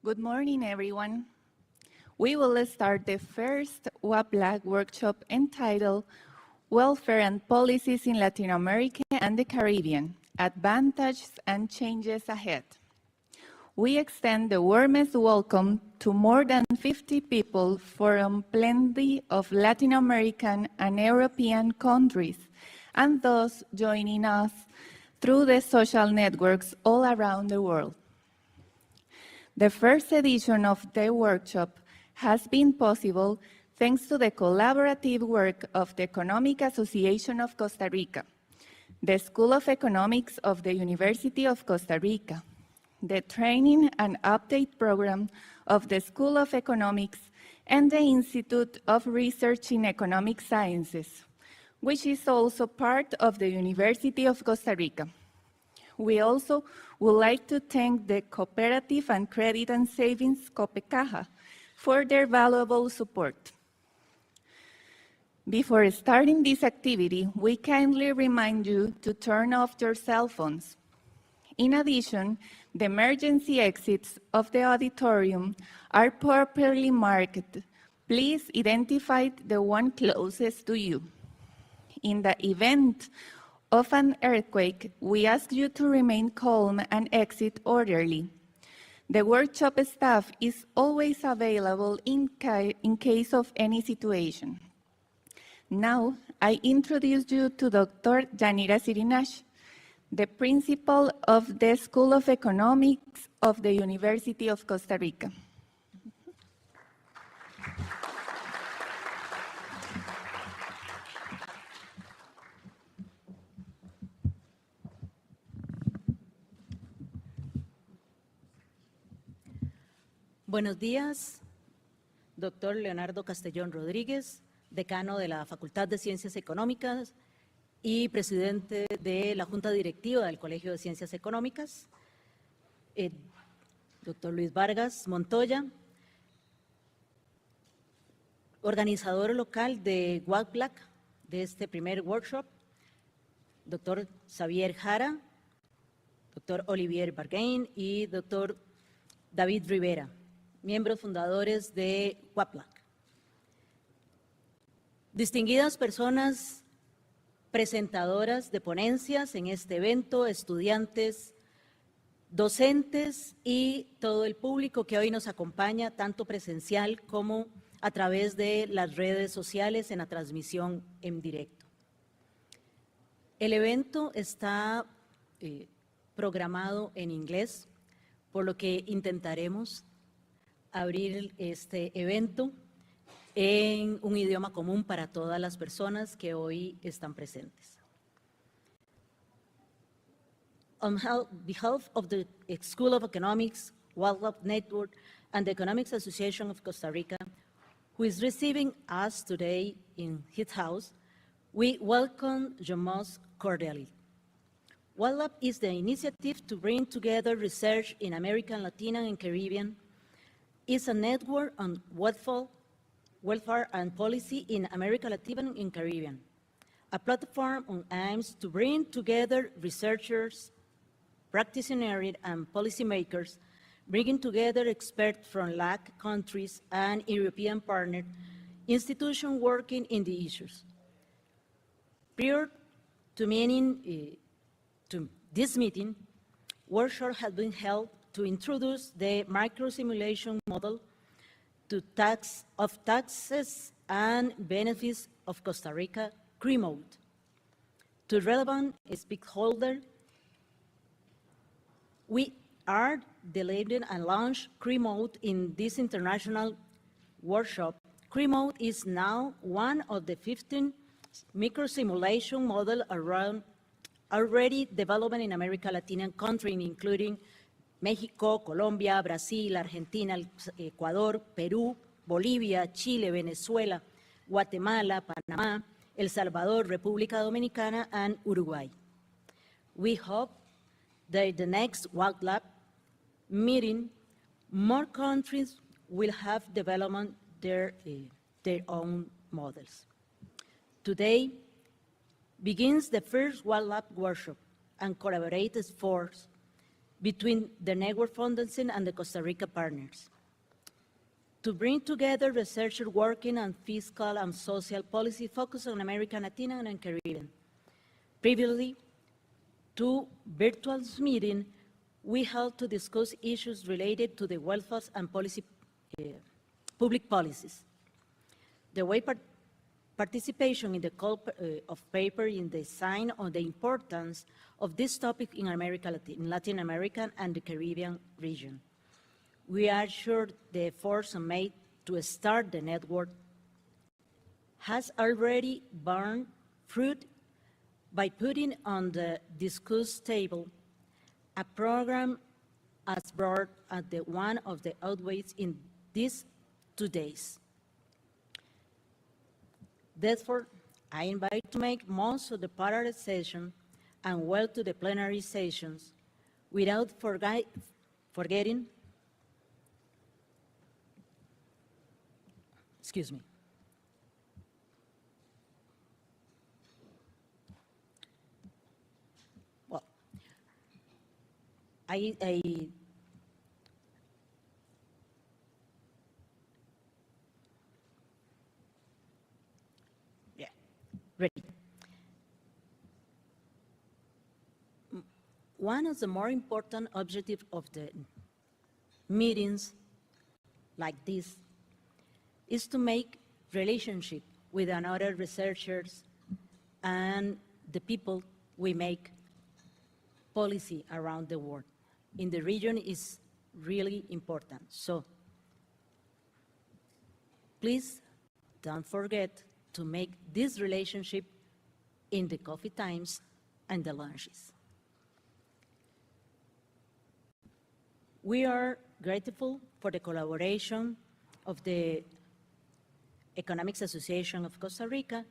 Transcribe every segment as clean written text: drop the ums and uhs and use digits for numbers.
Good morning, everyone. We will start the first WAPLAC workshop entitled Welfare and Policies in Latin America and the Caribbean, Advantages and Changes Ahead. We extend the warmest welcome to more than 50 people from plenty of Latin American and European countries, and those joining us through the social networks all around the world. The first edition of the workshop has been possible thanks to the collaborative work of the Economic Association of Costa Rica, the School of Economics of the University of Costa Rica, the Training and Update Program of the School of Economics, and the Institute of Research in Economic Sciences, which is also part of the University of Costa Rica. We also would like to thank the Cooperative and Credit and Savings COPECAJA for their valuable support. Before starting this activity, we kindly remind you to turn off your cell phones. In addition, the emergency exits of the auditorium are properly marked. Please identify the one closest to you. In the event of an earthquake, we ask you to remain calm and exit orderly. The workshop staff is always available in case of any situation. Now, I introduce you to Dr. Yanira Sirinash, the principal of the School of Economics of the University of Costa Rica. Buenos días, doctor Leonardo Castellón Rodríguez, decano de la Facultad de Ciencias Económicas y presidente de la Junta Directiva del Colegio de Ciencias Económicas. Doctor Luis Vargas Montoya, organizador local de WAPLAC, de este primer workshop. Doctor Xavier Jara, doctor Olivier Bargain y doctor David Rivera, miembros fundadores de WAPLAC. Distinguidas personas presentadoras de ponencias en este evento, estudiantes, docentes y todo el público que hoy nos acompaña, tanto presencial como a través de las redes sociales en la transmisión en directo. El evento está programado en inglés, por lo que intentaremos abrir este evento en un idioma común para todas las personas que hoy están presentes. On behalf of the School of Economics, WAPLAC Network, and the Economics Association of Costa Rica, who is receiving us today in his house, we welcome you most cordially. WAPLAC is the initiative to bring together research in American, Latin, and Caribbean. It's a network on welfare and policy in America, Latin, and Caribbean. A platform on aims to bring together researchers, practitioners, and policymakers, bringing together experts from LAC countries and European partner institutions working in the issues. Prior to this meeting, workshops have been held to introduce the micro-simulation model to taxes and benefits of Costa Rica CRE-mode. To relevant stakeholders, we are delivering and launch CRE-mode in this international workshop. CRE-mode is now one of the 15 micro-simulation models around already developed in America Latina countries, including México, Colombia, Brasil, Argentina, Ecuador, Perú, Bolivia, Chile, Venezuela, Guatemala, Panamá, El Salvador, República Dominicana, and Uruguay. We hope that the next WAPLAC meeting, more countries will have developed their own models. Today begins the first WAPLAC workshop and collaborative efforts between the network funding and the Costa Rica partners, to bring together researchers working on fiscal and social policy focused on American, Latin, and Caribbean. Previously, two virtual meetings we held to discuss issues related to the welfare and policy, public policies. The way participation in the call of paper in the sign on the importance of this topic in Latin America and the Caribbean region. We are sure the efforts made to start the network has already borne fruit by putting on the discussed table a program as broad as the one of the outways in these 2 days. Therefore, I invite to make most of the parallel session and well to the plenary sessions without forgetting, excuse me. Well, ready. One of the more important objectives of the meetings like this is to make relationship with another researchers and the people we make policy around the world. In the region is really important. So please don't forget to make this relationship in the coffee times and the lunches. We are grateful for the collaboration of the Economics Association of Costa Rica,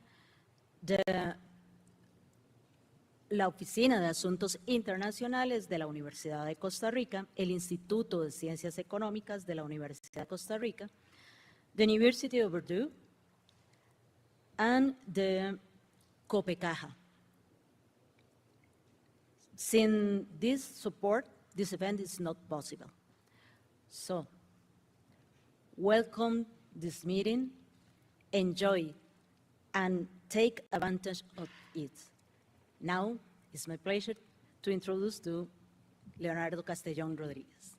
la Oficina de Asuntos Internacionales de la Universidad de Costa Rica, el Instituto de Ciencias Económicas de la Universidad de Costa Rica, the University of Bordeaux, and the COPECAJA. Sin this support, this event is not possible. So, welcome this meeting, enjoy, and take advantage of it. Now, it's my pleasure to introduce to Leonardo Castellón Rodriguez.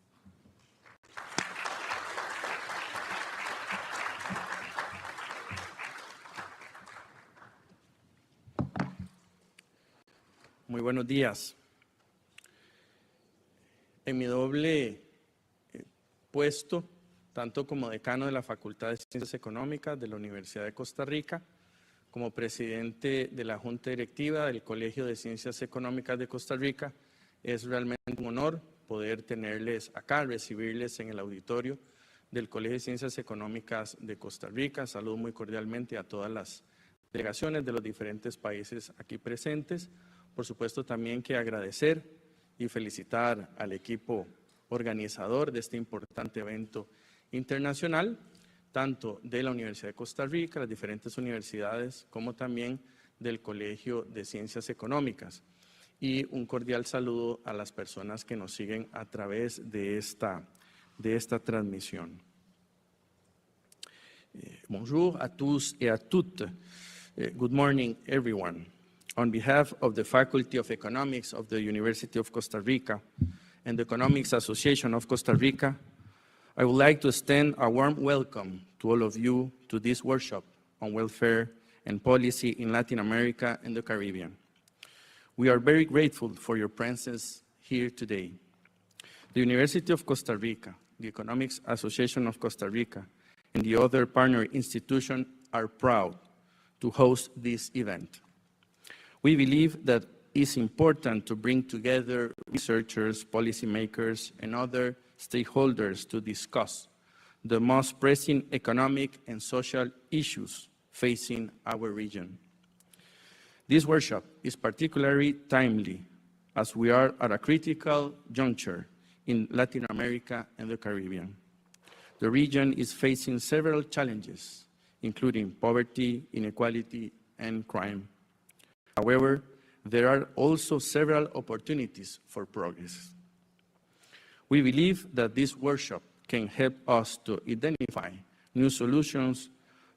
Muy buenos días. En mi doble puesto, tanto como decano de la Facultad de Ciencias Económicas de la Universidad de Costa Rica, como presidente de la Junta Directiva del Colegio de Ciencias Económicas de Costa Rica, es realmente un honor poder tenerles acá, recibirles en el auditorio del Colegio de Ciencias Económicas de Costa Rica. Saludo muy cordialmente a todas las delegaciones de los diferentes países aquí presentes. Por supuesto, también que agradecer y felicitar al equipo organizador de este importante evento internacional, tanto de la Universidad de Costa Rica, las diferentes universidades, como también del Colegio de Ciencias Económicas. Y un cordial saludo a las personas que nos siguen a través de esta transmisión. Bonjour à tous et à toutes. Good morning, everyone. On behalf of the Faculty of Economics of the University of Costa Rica and the Economics Association of Costa Rica, I would like to extend a warm welcome to all of you to this workshop on welfare and policy in Latin America and the Caribbean. We are very grateful for your presence here today. The University of Costa Rica, the Economics Association of Costa Rica, and the other partner institutions are proud to host this event. We believe that it's important to bring together researchers, policymakers, and other stakeholders to discuss the most pressing economic and social issues facing our region. This workshop is particularly timely as we are at a critical juncture in Latin America and the Caribbean. The region is facing several challenges, including poverty, inequality, and crime. However, there are also several opportunities for progress. We believe that this workshop can help us to identify new solutions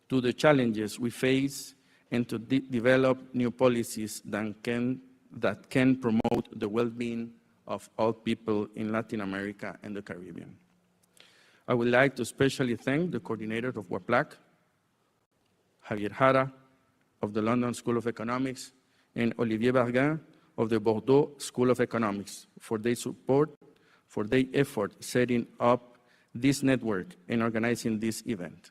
to the challenges we face and to develop new policies that can promote the well-being of all people in Latin America and the Caribbean. I would like to especially thank the coordinator of WAPLAC, Javier Jara, of the London School of Economics, and Olivier Barguin of the Bordeaux School of Economics for their support, for their effort setting up this network and organizing this event.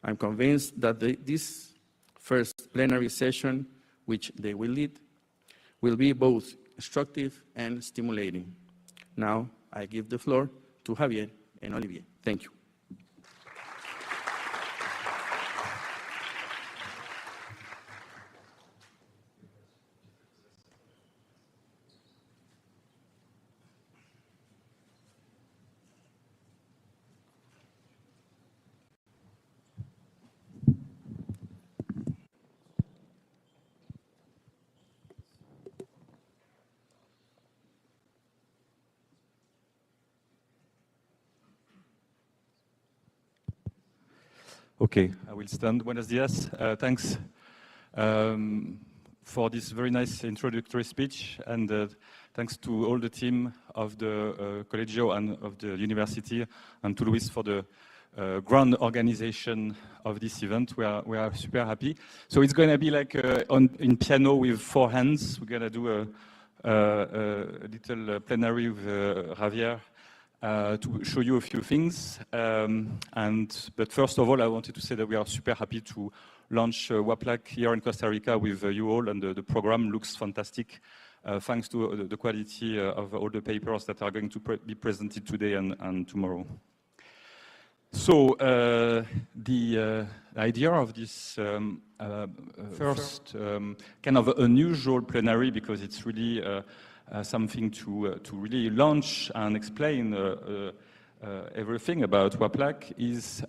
I'm convinced that this first plenary session, which they will lead, will be both instructive and stimulating. Now, I give the floor to Javier and Olivier. Thank you. Okay, I will stand. Buenos días. Thanks for this very nice introductory speech, and thanks to all the team of the Colegio and of the university, and to Luis for the grand organization of this event. We are super happy. So it's going to be like in piano with 4 hands. We're going to do a little plenary with Javier to show you a few things. But first of all, I wanted to say that we are super happy to launch WAPLAC here in Costa Rica with you all, and the program looks fantastic, thanks to the quality of all the papers that are going to be presented today and tomorrow. So the idea of this first kind of unusual plenary, because it's really something to really launch and explain everything about WAPLAC, is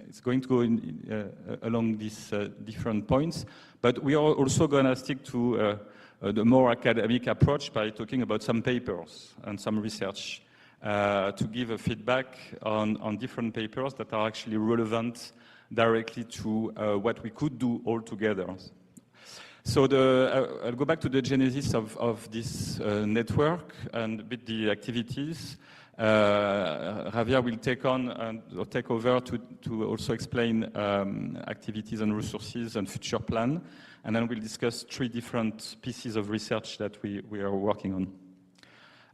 it's going to go along these different points, but we are also going to stick to the more academic approach by talking about some papers and some research to give a feedback on different papers that are actually relevant directly to what we could do all together. So I'll go back to the genesis of this network and a bit the activities. Javier will take over to also explain activities and resources and future plan, and then we'll discuss 3 different pieces of research that we are working on.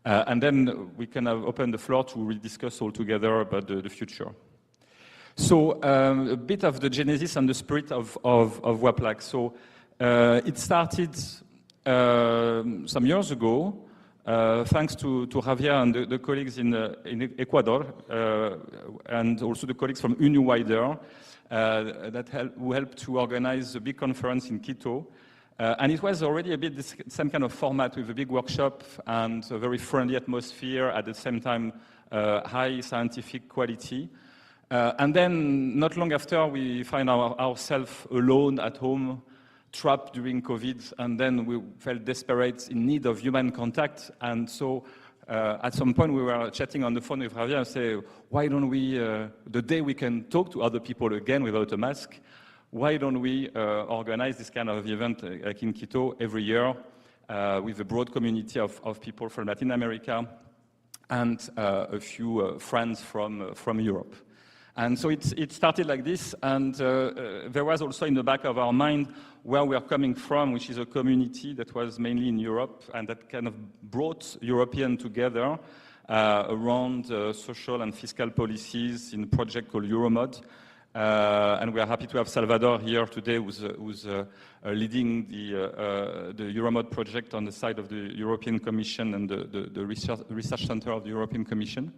And then we can open the floor to rediscuss all together about the future. So a bit of the genesis and the spirit of WAPLAC. So it started some years ago, thanks to Javier and the colleagues in Ecuador, and also the colleagues from UNIWIDER, who helped to organize a big conference in Quito. And it was already a bit the same kind of format, with a big workshop and a very friendly atmosphere, at the same time high scientific quality. And then not long after, we find ourselves alone at home, trapped during COVID, and then we felt desperate, in need of human contact. And so at some point we were chatting on the phone with Javier and say, why don't we, the day we can talk to other people again without a mask, why don't we organize this kind of event like in Quito every year with a broad community of people from Latin America and a few friends from Europe. And so it started like this, and there was also in the back of our mind where we are coming from, which is a community that was mainly in Europe, and that kind of brought Europeans together around social and fiscal policies in a project called Euromod. And we are happy to have Salvador here today, who's leading the Euromod project on the side of the European Commission and the research center of the European Commission.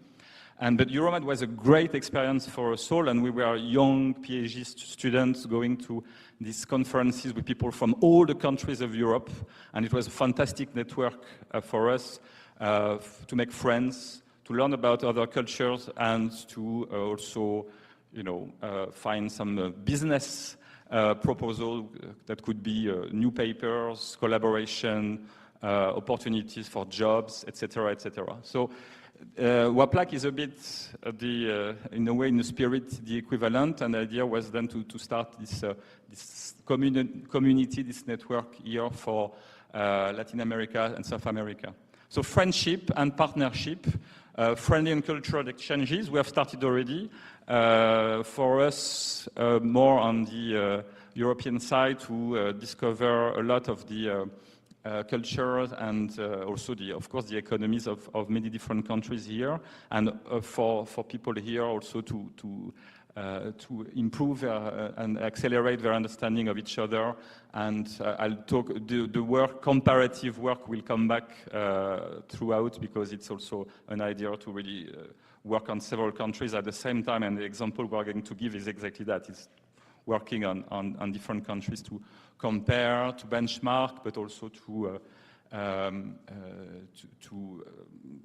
But Euromod was a great experience for us all, and we were young PhD students going to these conferences with people from all the countries of Europe, and it was a fantastic network for us to make friends, to learn about other cultures, and to also, find some business proposal that could be new papers, collaboration, opportunities for jobs, etc., etc. So WAPLAC is a bit in a way, in the spirit, the equivalent, and the idea was then to start this community, this network here for Latin America and South America. So friendship and partnership, friendly and cultural exchanges, we have started already. For us, more on the European side, to discover a lot of the culture and also, of course, the economies of many different countries here, and for people here also to improve and accelerate their understanding of each other. And I'll talk, the work, comparative work will come back throughout, because it's also an idea to really work on several countries at the same time, and the example we're going to give is exactly that. It's working on different countries to compare, to benchmark, but also to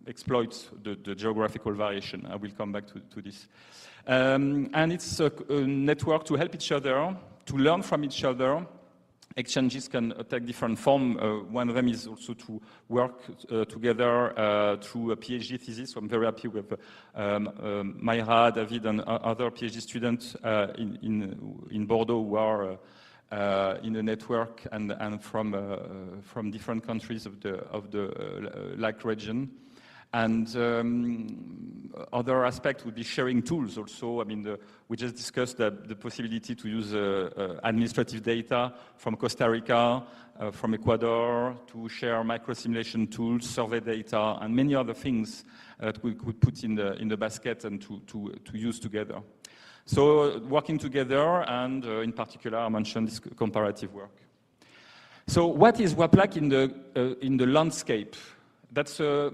exploit the geographical variation. I will come back to this. And it's a network to help each other, to learn from each other. Exchanges can take different form. One of them is also to work together through a PhD thesis. So I'm very happy with Mayra, David, and other PhD students in Bordeaux who are in a network and from different countries of the LAC region. And other aspect would be sharing tools also. I mean, we just discussed the possibility to use administrative data from Costa Rica, from Ecuador, to share microsimulation tools, survey data, and many other things that we could put in the basket and to use together. So working together, and in particular, I mentioned this comparative work. So what is WAPLAC in the landscape? That's a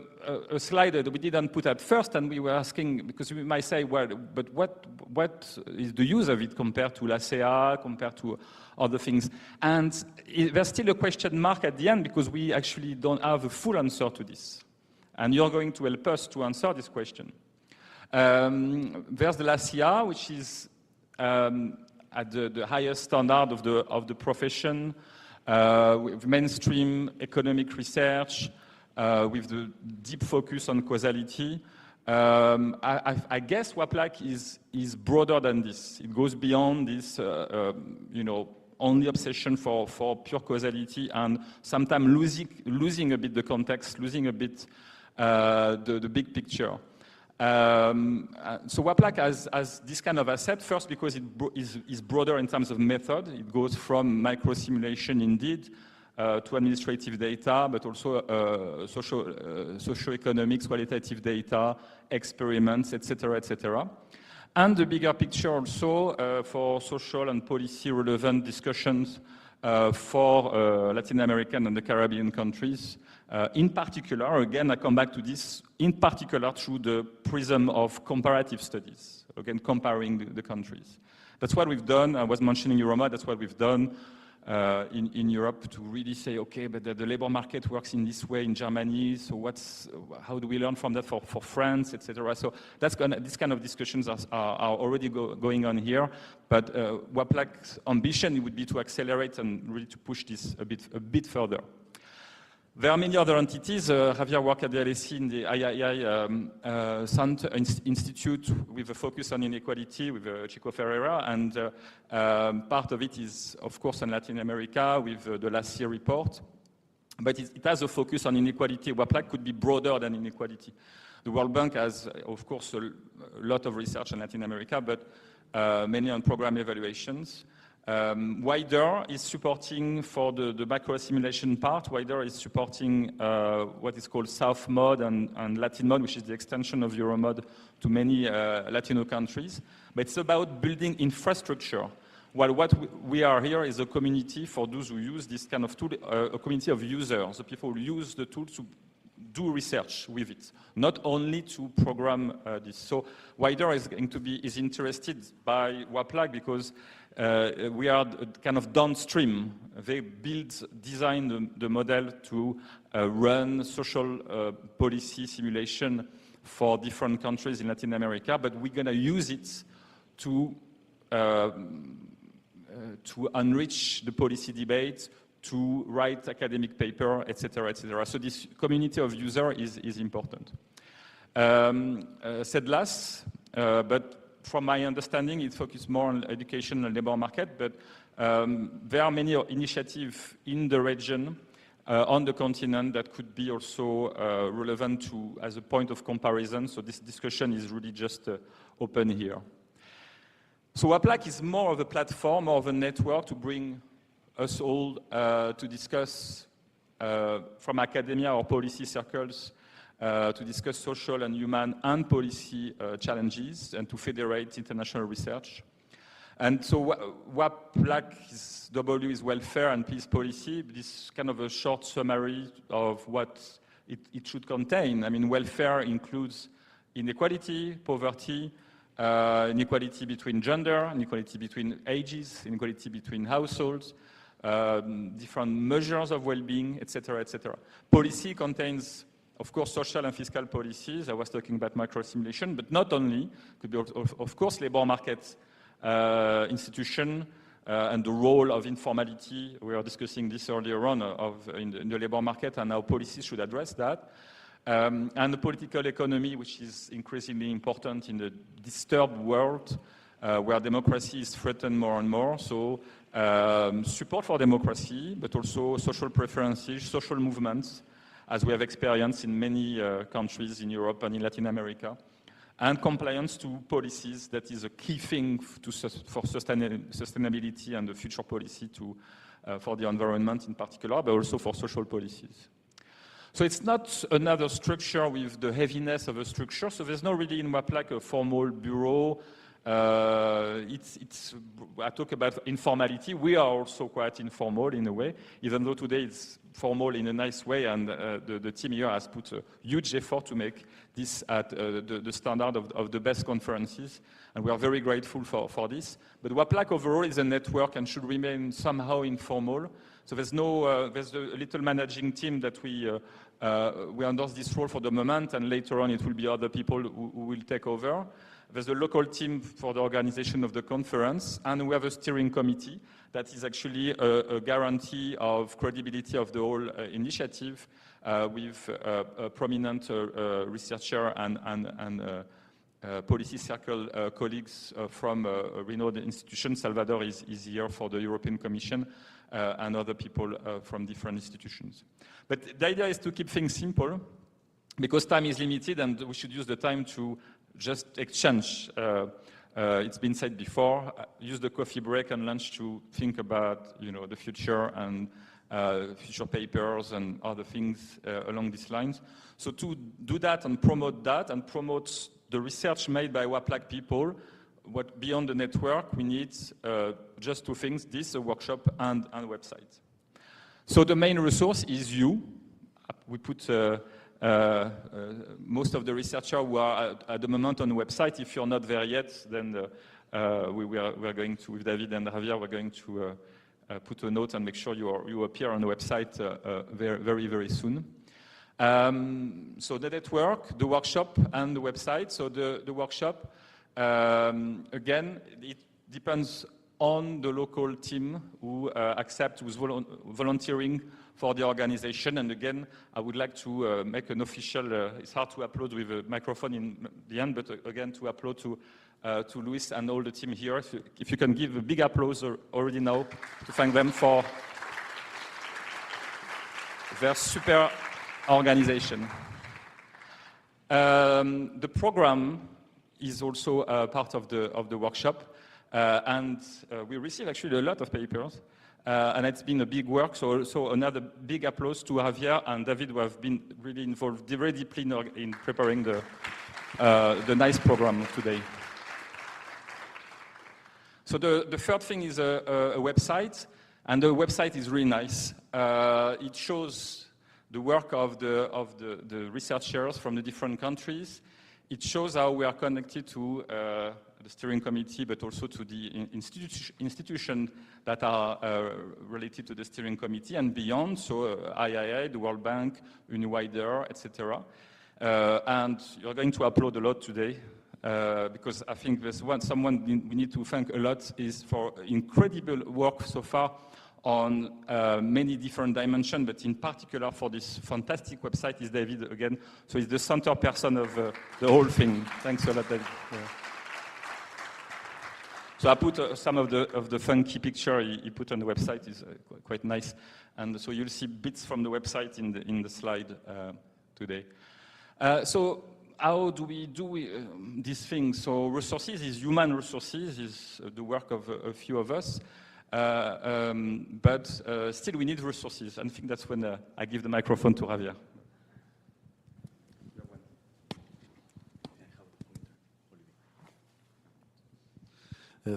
slide that we didn't put at first, and we were asking, because we might say, well, but what is the use of it compared to LACEA, compared to other things? And there's still a question mark at the end, because we actually don't have a full answer to this. And you're going to help us to answer this question. There's the LACEA, which is at the highest standard of the profession, with mainstream economic research, with the deep focus on causality. I guess WAPLAC is broader than this. It goes beyond this, only obsession for pure causality, and sometimes losing a bit the context, losing a bit the big picture. So WAPLAC has this kind of asset, first because it is broader in terms of method. It goes from microsimulation indeed, to administrative data, but also socioeconomics, qualitative data, experiments, etc., etc. And the bigger picture also for social and policy relevant discussions for Latin American and the Caribbean countries. In particular, again, I come back to this, in particular through the prism of comparative studies, again, comparing the countries. That's what we've done. I was mentioning Euroma, that's what we've done in Europe, to really say, okay, but the labor market works in this way in Germany, so how do we learn from that for France, etc. So this kind of discussions are already going on here, but WAPLAC's ambition would be to accelerate and really to push this a bit further. There are many other entities. Javier worked at the LSE in the III Center Institute with a focus on inequality with Chico Ferreira, and part of it is, of course, on Latin America with the last year report. But it has a focus on inequality. WAPLAC could be broader than inequality. The World Bank has, of course, a lot of research on Latin America, but mainly on program evaluations. WIDER is supporting for the macro simulation part. WIDER is supporting what is called South Mod and Latin Mod, which is the extension of Euromod to many Latino countries. But it's about building infrastructure. While what we are here is a community for those who use this kind of tool, a community of users, the people who use the tool to do research with it, not only to program this. So WIDER is interested by WAPLAC because we are kind of downstream. They design the model to run social policy simulation for different countries in Latin America, but we're going to use it to enrich the policy debate, to write academic paper, etc., etc. So this community of users is important. Said less, but from my understanding, it focuses more on education and labor market, but there are many initiatives in the region, on the continent, that could be also relevant to as a point of comparison. So this discussion is really just open here. So WAPLAC is more of a platform, more of a network to bring us all to discuss from academia or policy circles, to discuss social and human and policy challenges and to federate international research. And so WAPLAC is W is welfare and peace policy. This is kind of a short summary of what it should contain. I mean, welfare includes inequality, poverty, inequality between gender, inequality between ages, inequality between households, different measures of well-being, etc., etc. Policy contains, of course, social and fiscal policies. I was talking about macro-simulation, but not only. Could be, of course, labor market institution and the role of informality. We were discussing this earlier on in the labor market and how policies should address that. And the political economy, which is increasingly important in the disturbed world where democracy is threatened more and more. So support for democracy, but also social preferences, social movements, as we have experienced in many countries in Europe and in Latin America. And compliance to policies, that is a key thing for sustainability and the future policy for the environment in particular, but also for social policies. So it's not another structure with the heaviness of a structure. So there's not really in WAPLAC a formal bureau. I talk about informality. We are also quite informal in a way, even though today it's formal in a nice way, and the team here has put a huge effort to make this at the standard of the best conferences, and we are very grateful for this. But WAPLAC overall is a network and should remain somehow informal. So there's a little managing team that we endorse this role for the moment, and later on it will be other people who will take over. There's a local team for the organization of the conference, and we have a steering committee that is actually a guarantee of credibility of the whole initiative with a prominent researcher and policy circle colleagues from a renowned institution. Salvador is here for the European Commission, and other people from different institutions. But the idea is to keep things simple, because time is limited and we should use the time to just exchange. It's been said before, use the coffee break and lunch to think about the future and future papers and other things along these lines. So to do that and promote the research made by WAPLAC people, what beyond the network, we need just two things, this, a workshop and a website. So the main resource is you. We put most of the researchers who are at the moment on the website. If you're not there yet, then we're going to, with David and Javier, we're going to put a note and make sure you appear on the website very, very soon. So the network, the workshop, and the website. So the workshop, again, it depends on the local team who who's volunteering for the organization. And again, I would like to make an official, it's hard to upload with a microphone in the end, but again, to upload to Luis and all the team here. If you can give a big applause already now to thank them for their super organization. The program is also part of the workshop, and we received actually a lot of papers, and it's been a big work. So another big applause to Javier and David, who have been really involved very deeply in preparing the nice program today. So the third thing is a website, and the website is really nice. It shows the work of the researchers from the different countries. It shows how we are connected to the steering committee, but also to the institutions that are related to the steering committee and beyond, so IIA, the World Bank, Uniwider, etc. And you're going to upload a lot today, because I think there's someone we need to thank a lot is for incredible work so far on many different dimensions, but in particular for this fantastic website is David again. So he's the center person of the whole thing. Thanks a lot, David. Yeah. So I put some of the funky picture he put on the website is quite nice, and so you'll see bits from the website in the slide today. So how do we do these things? So resources is human resources, is the work of a few of us. But still we need resources, and I think that's when I give the microphone to Javier.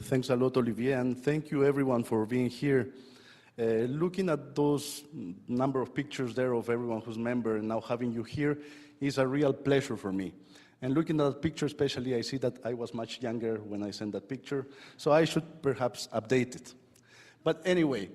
Thanks a lot, Olivier, and thank you everyone for being here. Looking at those number of pictures there of everyone who's member and now having you here is a real pleasure for me. And looking at that picture especially, I see that I was much younger when I sent that picture, so I should perhaps update it. But anyway,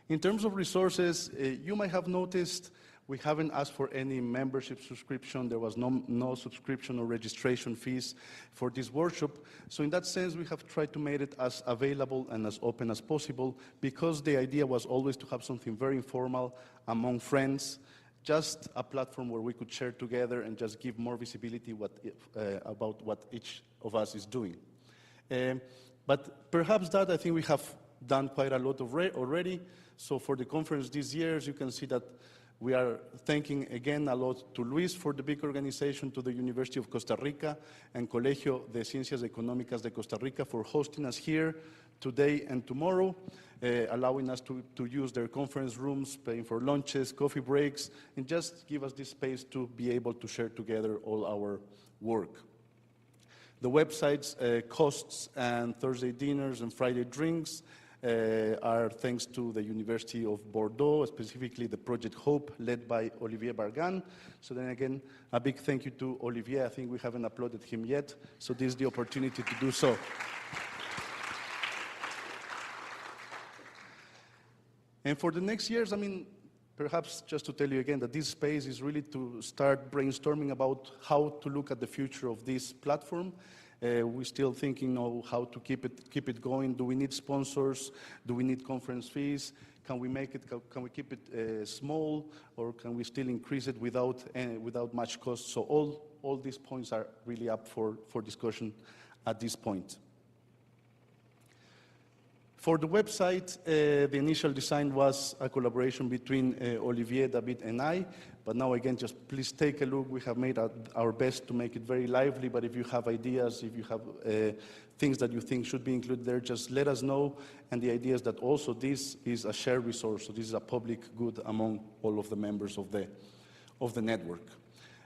in terms of resources, you might have noticed we haven't asked for any membership subscription. There was no subscription or registration fees for this workshop. So in that sense, we have tried to make it as available and as open as possible, because the idea was always to have something very informal among friends, just a platform where we could share together and just give more visibility about what each of us is doing. But perhaps that I think we have done quite a lot already. So for the conference this year, as you can see that we are thanking again a lot to Luis for the big organization, to the University of Costa Rica and Colegio de Ciencias Económicas de Costa Rica for hosting us here today and tomorrow, allowing us to use their conference rooms, paying for lunches, coffee breaks, and just give us this space to be able to share together all our work. The website's costs and Thursday dinners and Friday drinks are thanks to the University of Bordeaux, specifically the Project Hope, led by Olivier Bargan. So then again, a big thank you to Olivier. I think we haven't applauded him yet, so this is the opportunity to do so. And for the next years, I mean, perhaps just to tell you again that this space is really to start brainstorming about how to look at the future of this platform. We're still thinking of how to keep it going. Do we need sponsors? Do we need conference fees? Can we keep it small, or can we still increase it without much cost? So all these points are really up for discussion at this point. For the website, the initial design was a collaboration between Olivier, David, and I. But now again, just please take a look. We have made our best to make it very lively, but if you have ideas, if you have things that you think should be included there, just let us know. And the idea is that also this is a shared resource, so this is a public good among all of the members of the network.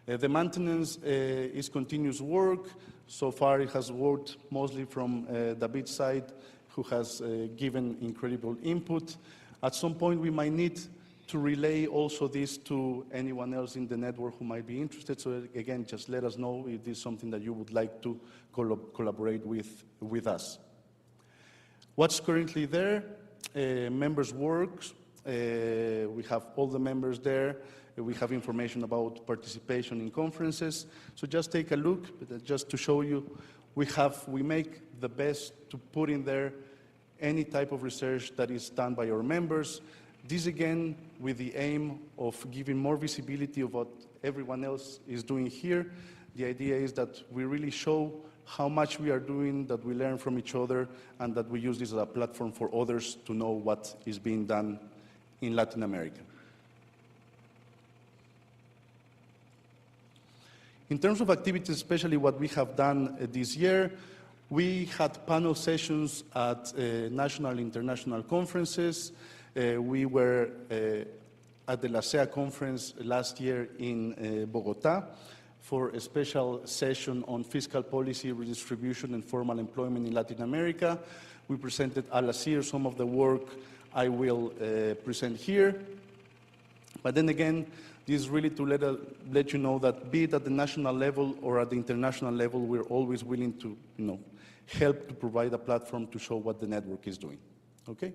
The maintenance is continuous work. So far it has worked mostly from David's side, who has given incredible input. At some point we might need to relay also this to anyone else in the network who might be interested. So again, just let us know if this is something that you would like to collaborate with us. What's currently there? Members' works. We have all the members there. We have information about participation in conferences. So just take a look, just to show you, we make the best to put in there any type of research that is done by our members. This again with the aim of giving more visibility of what everyone else is doing here. The idea is that we really show how much we are doing, that we learn from each other, and that we use this as a platform for others to know what is being done in Latin America. In terms of activities, especially what we have done this year, we had panel sessions at national, international conferences. We were at the La CEA conference last year in Bogota for a special session on fiscal policy, redistribution, and formal employment in Latin America. We presented a la CIR some of the work I will present here. But then again, this is really to let you know that be it at the national level or at the international level, we're always willing to help to provide a platform to show what the network is doing. Okay?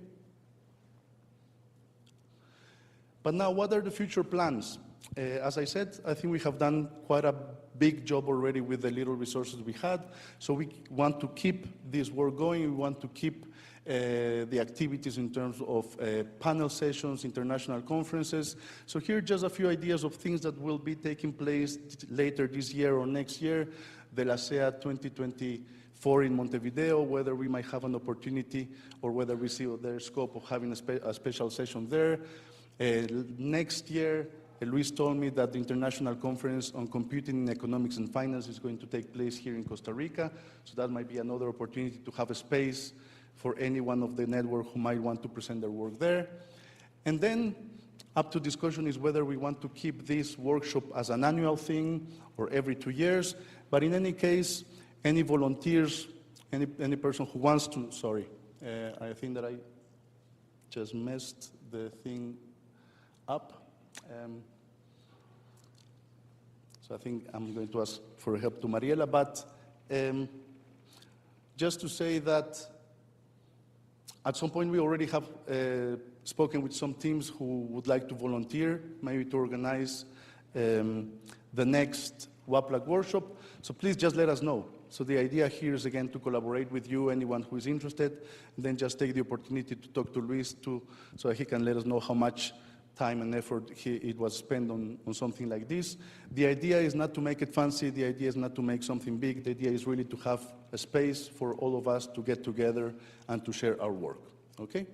But now, what are the future plans? As I said, I think we have done quite a big job already with the little resources we had. So we want to keep this work going. We want to keep the activities in terms of panel sessions, international conferences. So here are just a few ideas of things that will be taking place later this year or next year. The La SEA 2024 in Montevideo, whether we might have an opportunity or whether we see their scope of having a special session there. Next year, Luis told me that the International Conference on Computing in Economics and Finance is going to take place here in Costa Rica. So that might be another opportunity to have a space for anyone of the network who might want to present their work there. And then up to discussion is whether we want to keep this workshop as an annual thing or every 2 years. But in any case, any volunteers, any person who wants to, sorry, I think that I just messed the thing up. So I think I'm going to ask for help to Mariela, but just to say that at some point we already have spoken with some teams who would like to volunteer, maybe to organize the next WAPLAC workshop. So please just let us know. So the idea here is again to collaborate with you, anyone who is interested, and then just take the opportunity to talk to Luis so he can let us know how much time and effort it was spent on something like this. The idea is not to make it fancy. The idea is not to make something big. The idea is really to have a space for all of us to get together and to share our work, okay?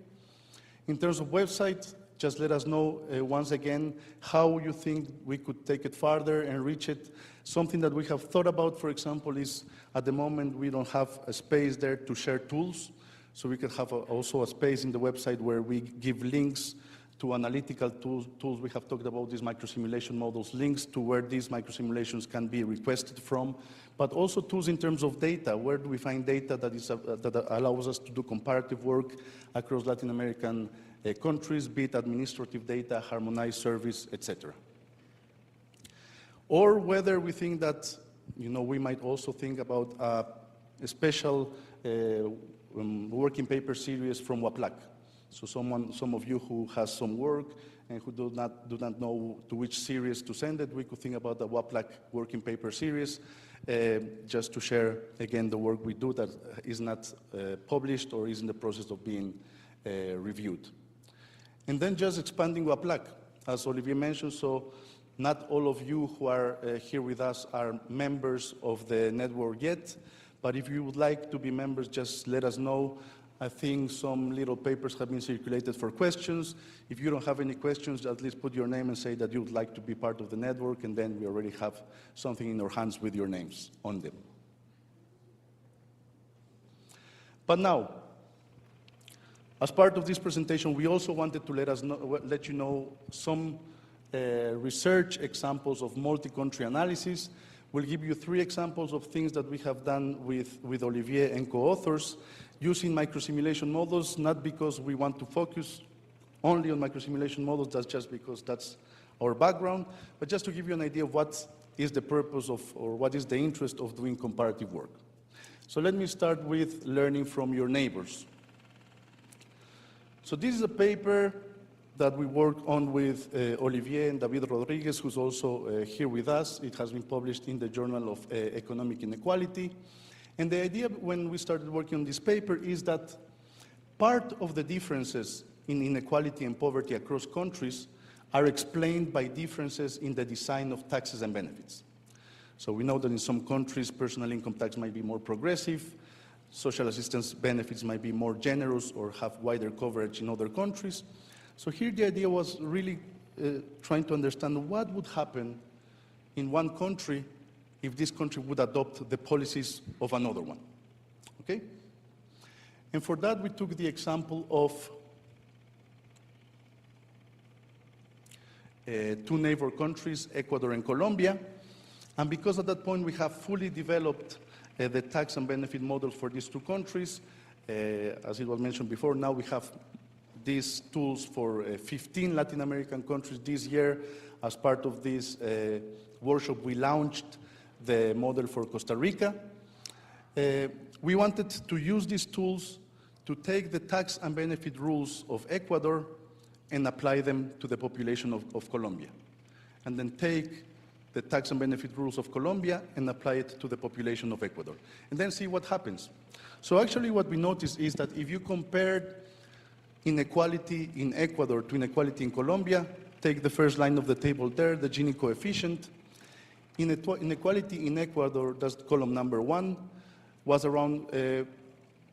In terms of website, just let us know once again how you think we could take it farther and reach it. Something that we have thought about, for example, is at the moment we don't have a space there to share tools. So we could have also a space in the website where we give links to analytical tools. We have talked about these microsimulation models, links to where these microsimulations can be requested from, but also tools in terms of data. Where do we find data that allows us to do comparative work across Latin American countries, be it administrative data, harmonized service, etc. Or whether we think that, we might also think about a special working paper series from WAPLAC. So some of you who has some work and who do not know to which series to send it, we could think about the WAPLAC working paper series, just to share, again, the work we do that is not published or is in the process of being reviewed. And then just expanding WAPLAC, as Olivier mentioned, so not all of you who are here with us are members of the network yet, but if you would like to be members, just let us know. I think some little papers have been circulated for questions. If you don't have any questions, at least put your name and say that you would like to be part of the network, and then we already have something in our hands with your names on them. But now, as part of this presentation, we also wanted to let you know some research examples of multi-country analysis. We'll give you 3 examples of things that we have done with Olivier and co-authors using microsimulation models, not because we want to focus only on microsimulation models, that's just because that's our background, but just to give you an idea of what is the purpose of, or what is the interest of doing comparative work. So let me start with learning from your neighbors. So this is a paper that we worked on with Olivier and David Rodriguez, who's also here with us. It has been published in the Journal of Economic Inequality. And the idea when we started working on this paper is that part of the differences in inequality and poverty across countries are explained by differences in the design of taxes and benefits. So we know that in some countries, personal income tax might be more progressive, social assistance benefits might be more generous or have wider coverage in other countries. So here the idea was really trying to understand what would happen in one country if this country would adopt the policies of another one, okay? And for that, we took the example of 2 neighbor countries, Ecuador and Colombia. And because at that point we have fully developed the tax and benefit models for these 2 countries, as it was mentioned before, now we have these tools for 15 Latin American countries this year. As part of this workshop, we launched the model for Costa Rica. We wanted to use these tools to take the tax and benefit rules of Ecuador and apply them to the population of Colombia. And then take the tax and benefit rules of Colombia and apply it to the population of Ecuador, and then see what happens. So actually what we noticed is that if you compared inequality in Ecuador to inequality in Colombia, take the first line of the table there, the Gini coefficient. Inequality in Ecuador, that's column number 1, was around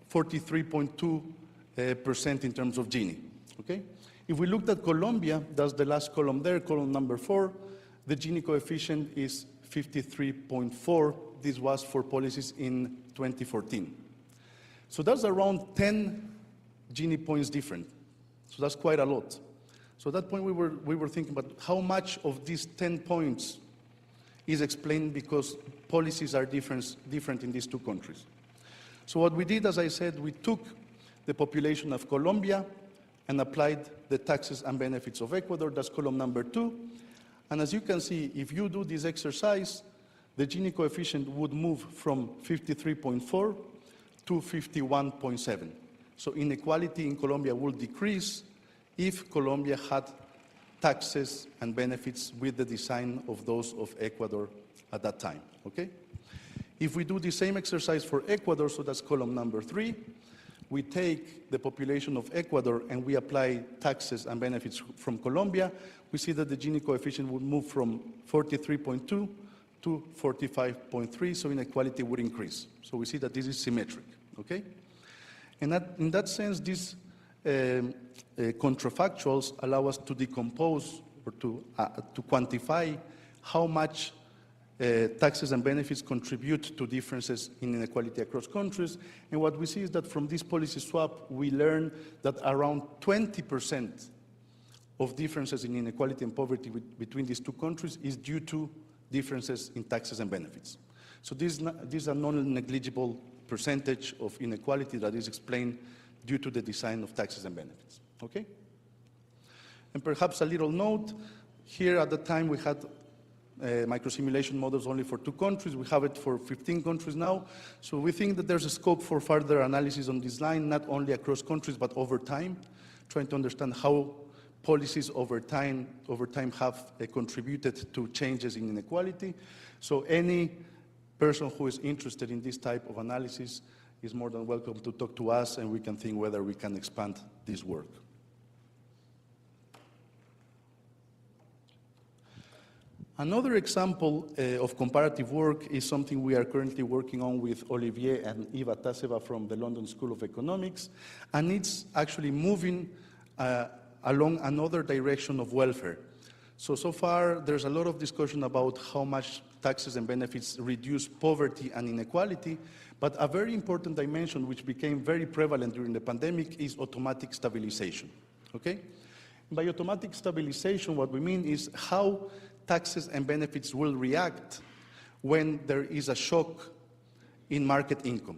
43.2% in terms of Gini, okay? If we looked at Colombia, that's the last column there, column number 4, the Gini coefficient is 53.4. This was for policies in 2014. So that's around 10 Gini points different. So that's quite a lot. So at that point we were thinking about how much of these 10 points is explained because policies are different in these two countries. So what we did, as I said, we took the population of Colombia and applied the taxes and benefits of Ecuador. That's column number 2. And as you can see, if you do this exercise, the Gini coefficient would move from 53.4 to 51.7. So inequality in Colombia will decrease if Colombia had taxes and benefits with the design of those of Ecuador at that time, okay? If we do the same exercise for Ecuador, so that's column number 3, we take the population of Ecuador and we apply taxes and benefits from Colombia, we see that the Gini coefficient would move from 43.2 to 45.3, so inequality would increase. So we see that this is symmetric, okay? And in that sense, these contrafactuals allow us to decompose or to quantify how much taxes and benefits contribute to differences in inequality across countries. And what we see is that from this policy swap, we learn that around 20% of differences in inequality and poverty between these two countries is due to differences in taxes and benefits. So these are non-negligible percentage of inequality that is explained due to the design of taxes and benefits, okay? And perhaps a little note, here at the time we had microsimulation models only for 2 countries. We have it for 15 countries now. So we think that there's a scope for further analysis on this line, not only across countries, but over time, trying to understand how policies over time have contributed to changes in inequality. So any person who is interested in this type of analysis is more than welcome to talk to us, and we can think whether we can expand this work. Another example of comparative work is something we are currently working on with Olivier and Eva Taseva from the London School of Economics, and it's actually moving along another direction of welfare. So far, there's a lot of discussion about how much taxes and benefits reduce poverty and inequality, but a very important dimension which became very prevalent during the pandemic is automatic stabilization, okay? By automatic stabilization, what we mean is how taxes and benefits will react when there is a shock in market income.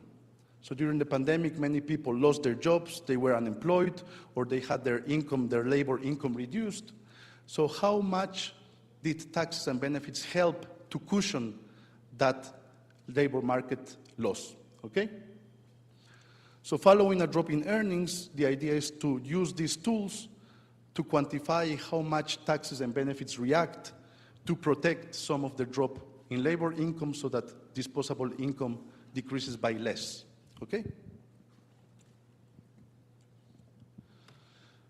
So during the pandemic, many people lost their jobs, they were unemployed, or they had their income, their labor income reduced. So how much did taxes and benefits help to cushion that labor market loss, okay? So following a drop in earnings, the idea is to use these tools to quantify how much taxes and benefits react to protect some of the drop in labor income so that disposable income decreases by less, okay?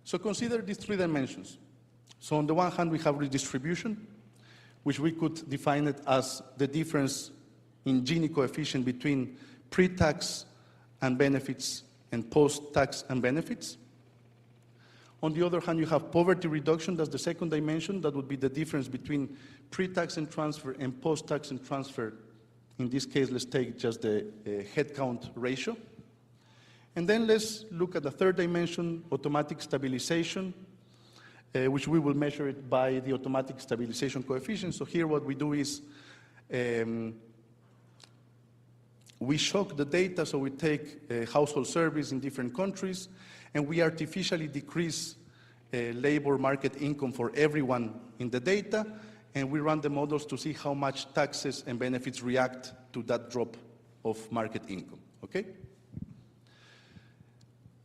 So consider these 3 dimensions. So on the one hand, we have redistribution, which we could define it as the difference in Gini coefficient between pre-tax and benefits and post-tax and benefits. On the other hand, you have poverty reduction. That's the second dimension. That would be the difference between pre-tax and transfer and post-tax and transfer. In this case, let's take just the headcount ratio. And then let's look at the third dimension, automatic stabilization, which we will measure it by the automatic stabilization coefficient. So here what we do is we shock the data, so we take household surveys in different countries, and we artificially decrease labor market income for everyone in the data, and we run the models to see how much taxes and benefits react to that drop of market income, okay?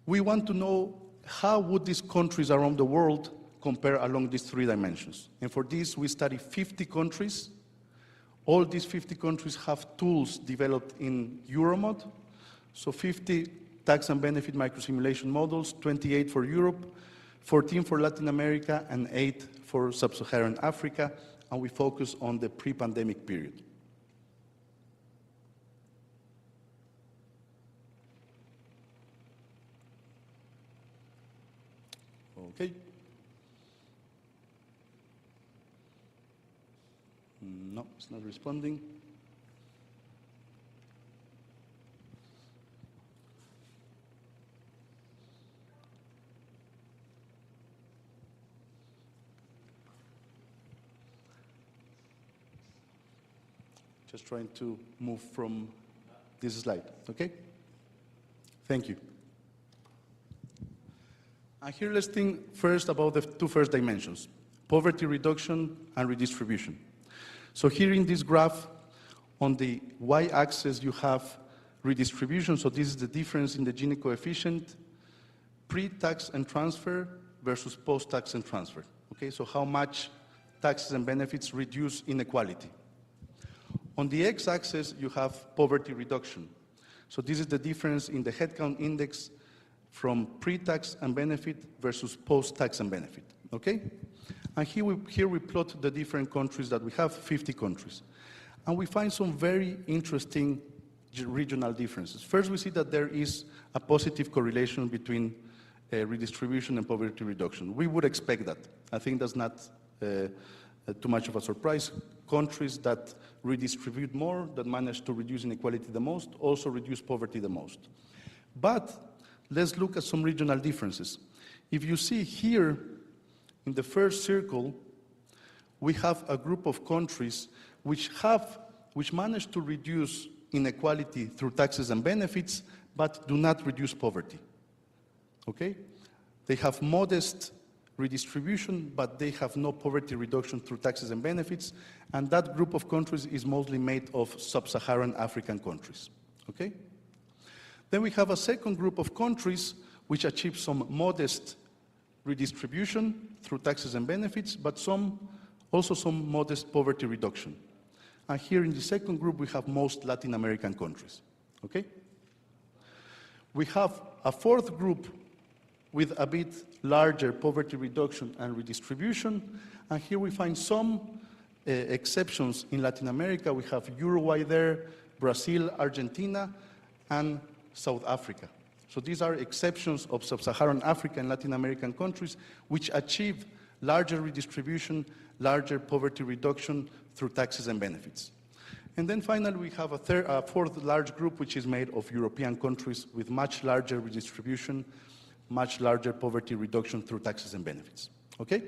We want to know how would these countries around the world compare along these 3 dimensions. And for this, we study 50 countries All these 50 countries have tools developed in Euromod. So 50 tax and benefit microsimulation models, 28 for Europe, 14 for Latin America, and 8 for Sub-Saharan Africa, and we focus on the pre-pandemic period. Okay. No, it's not responding. Just trying to move from this slide, okay? Thank you. And here let's think first about the two first dimensions, poverty reduction and redistribution. So here in this graph, on the y-axis you have redistribution, so this is the difference in the Gini coefficient, pre-tax and transfer versus post-tax and transfer, okay? So how much taxes and benefits reduce inequality. On the x-axis, you have poverty reduction. So this is the difference in the headcount index from pre-tax and benefit versus post-tax and benefit, okay? And here we plot the different countries that we have, 50 countries. And we find some very interesting regional differences. First, we see that there is a positive correlation between redistribution and poverty reduction. We would expect that. I think that's not too much of a surprise. Countries that redistribute more, that manage to reduce inequality the most, also reduce poverty the most. But let's look at some regional differences. If you see here, in the first circle, we have a group of countries which manage to reduce inequality through taxes and benefits, but do not reduce poverty, okay? They have modest redistribution, but they have no poverty reduction through taxes and benefits, and that group of countries is mostly made of sub-Saharan African countries, okay? Then we have a second group of countries which achieve some modest redistribution through taxes and benefits, but also some modest poverty reduction. And here in the second group, we have most Latin American countries, okay? We have a fourth group with a bit larger poverty reduction and redistribution, and here we find some exceptions in Latin America. We have Uruguay there, Brazil, Argentina, and South Africa. So these are exceptions of sub-Saharan Africa and Latin American countries which achieve larger redistribution, larger poverty reduction through taxes and benefits. And then finally, we have a fourth large group which is made of European countries with much larger redistribution, much larger poverty reduction through taxes and benefits, okay?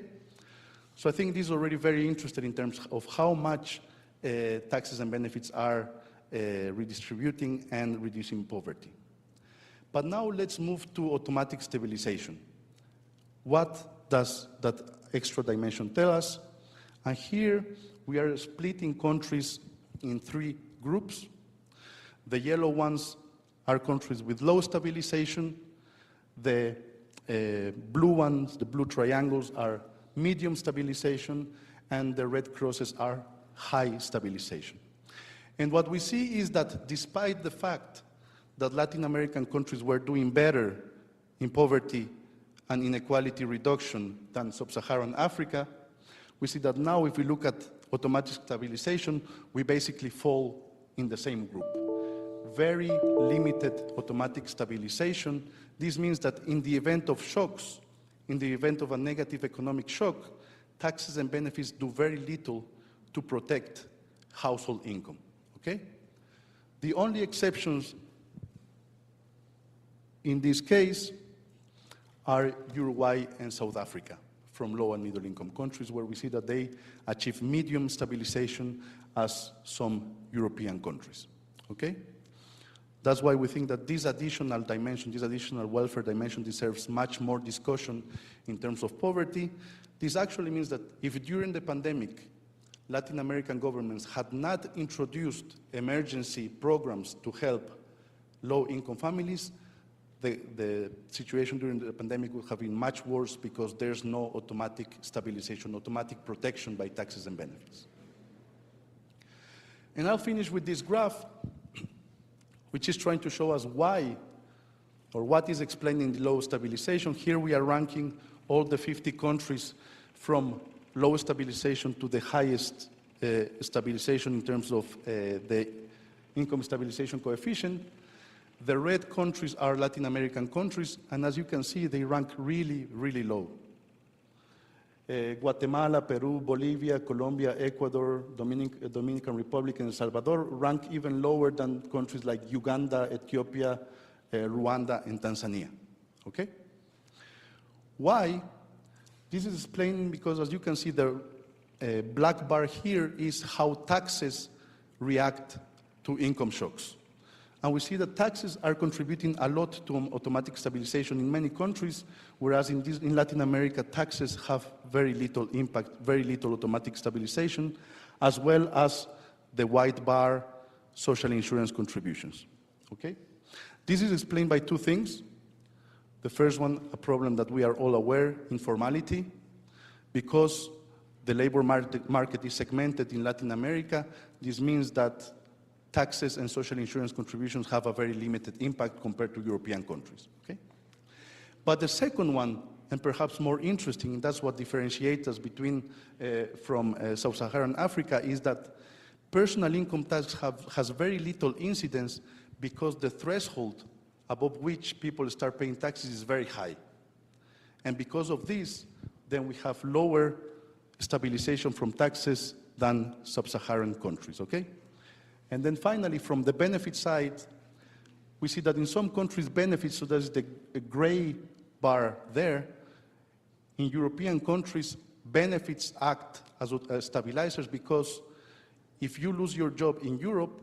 So I think this is already very interesting in terms of how much taxes and benefits are redistributing and reducing poverty. But now let's move to automatic stabilization. What does that extra dimension tell us? And here we are splitting countries in three groups. The yellow ones are countries with low stabilization. The blue ones, the blue triangles, are medium stabilization, and the red crosses are high stabilization. And what we see is that despite the fact that Latin American countries were doing better in poverty and inequality reduction than sub-Saharan Africa, we see that now if we look at automatic stabilization, we basically fall in the same group. Very limited automatic stabilization. This means that in the event of shocks, in the event of a negative economic shock, taxes and benefits do very little to protect household income, okay? The only exceptions in this case are Uruguay and South Africa, from low and middle income countries, where we see that they achieve medium stabilization as some European countries, okay? That's why we think that this additional dimension, this additional welfare dimension deserves much more discussion in terms of poverty. This actually means that if during the pandemic, Latin American governments had not introduced emergency programs to help low-income families, the situation during the pandemic would have been much worse because there's no automatic stabilization, automatic protection by taxes and benefits. And I'll finish with this graph, which is trying to show us why, or what is explaining the low stabilization. Here we are ranking all the 50 countries from low stabilization to the highest stabilization in terms of the income stabilization coefficient. The red countries are Latin American countries, and as you can see, they rank really, really low. Guatemala, Peru, Bolivia, Colombia, Ecuador, Dominican Republic, and El Salvador rank even lower than countries like Uganda, Ethiopia, Rwanda, and Tanzania. Okay? Why? This is explained because, as you can see, the black bar here is how taxes react to income shocks. And we see that taxes are contributing a lot to automatic stabilization in many countries, whereas in Latin America, taxes have very little impact, very little automatic stabilization, as well as the white bar social insurance contributions. Okay? This is explained by two things. The first one, a problem that we are all aware, informality. Because the labor market is segmented in Latin America, this means that taxes and social insurance contributions have a very limited impact compared to European countries. Okay? But the second one, and perhaps more interesting, and that's what differentiates us from Sub-Saharan Africa, is that personal income tax has very little incidence because the threshold above which people start paying taxes is very high. And because of this, then we have lower stabilization from taxes than Sub-Saharan countries, okay? And then finally, from the benefit side, we see that in some countries benefits, so there's the gray bar there. In European countries, benefits act as stabilizers because if you lose your job in Europe,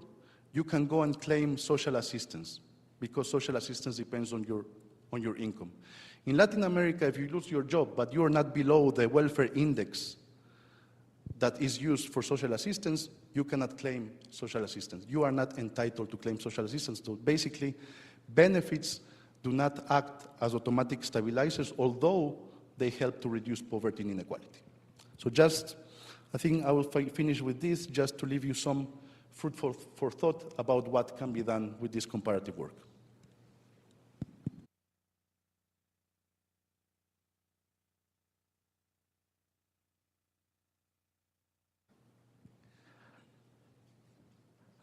you can go and claim social assistance because social assistance depends on your income. In Latin America, if you lose your job, but you are not below the welfare index that is used for social assistance, you cannot claim social assistance. You are not entitled to claim social assistance. So basically, benefits do not act as automatic stabilizers, although they help to reduce poverty and inequality. So I think I will finish with this, just to leave you some food for thought about what can be done with this comparative work.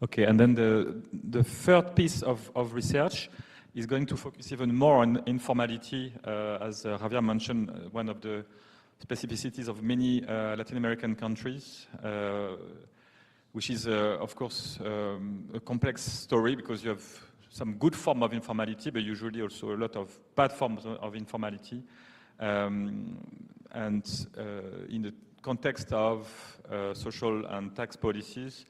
Okay, and then the third piece of research is going to focus even more on informality. As Javier mentioned, one of the specificities of many Latin American countries, which is, of course, a complex story because you have some good form of informality, but usually also a lot of bad forms of informality. And in the context of social and tax policies,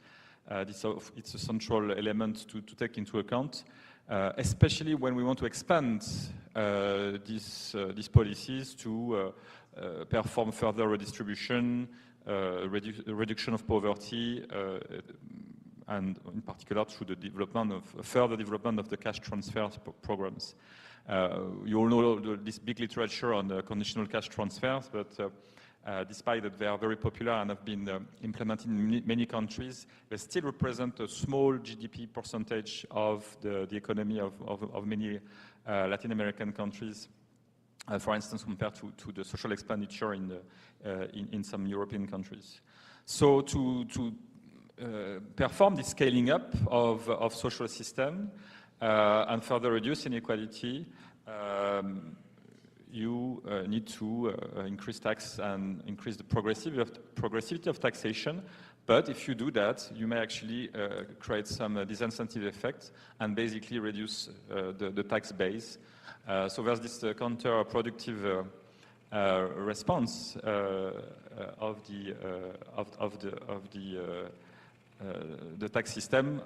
it's a central element to take into account, especially when we want to expand these policies to perform further redistribution, reduction of poverty, and in particular through the further development of the cash transfer programs. You all know this big literature on conditional cash transfers, but despite that they are very popular and have been implemented in many countries, they still represent a small GDP percentage of the economy of many Latin American countries, for instance, compared to the social expenditure in some European countries. So to perform this scaling up of social system and further reduce inequality, you need to increase tax and increase the progressivity of taxation. But if you do that, you may actually create some disincentive effect and basically reduce the tax base. So there's this counterproductive response of the tax system,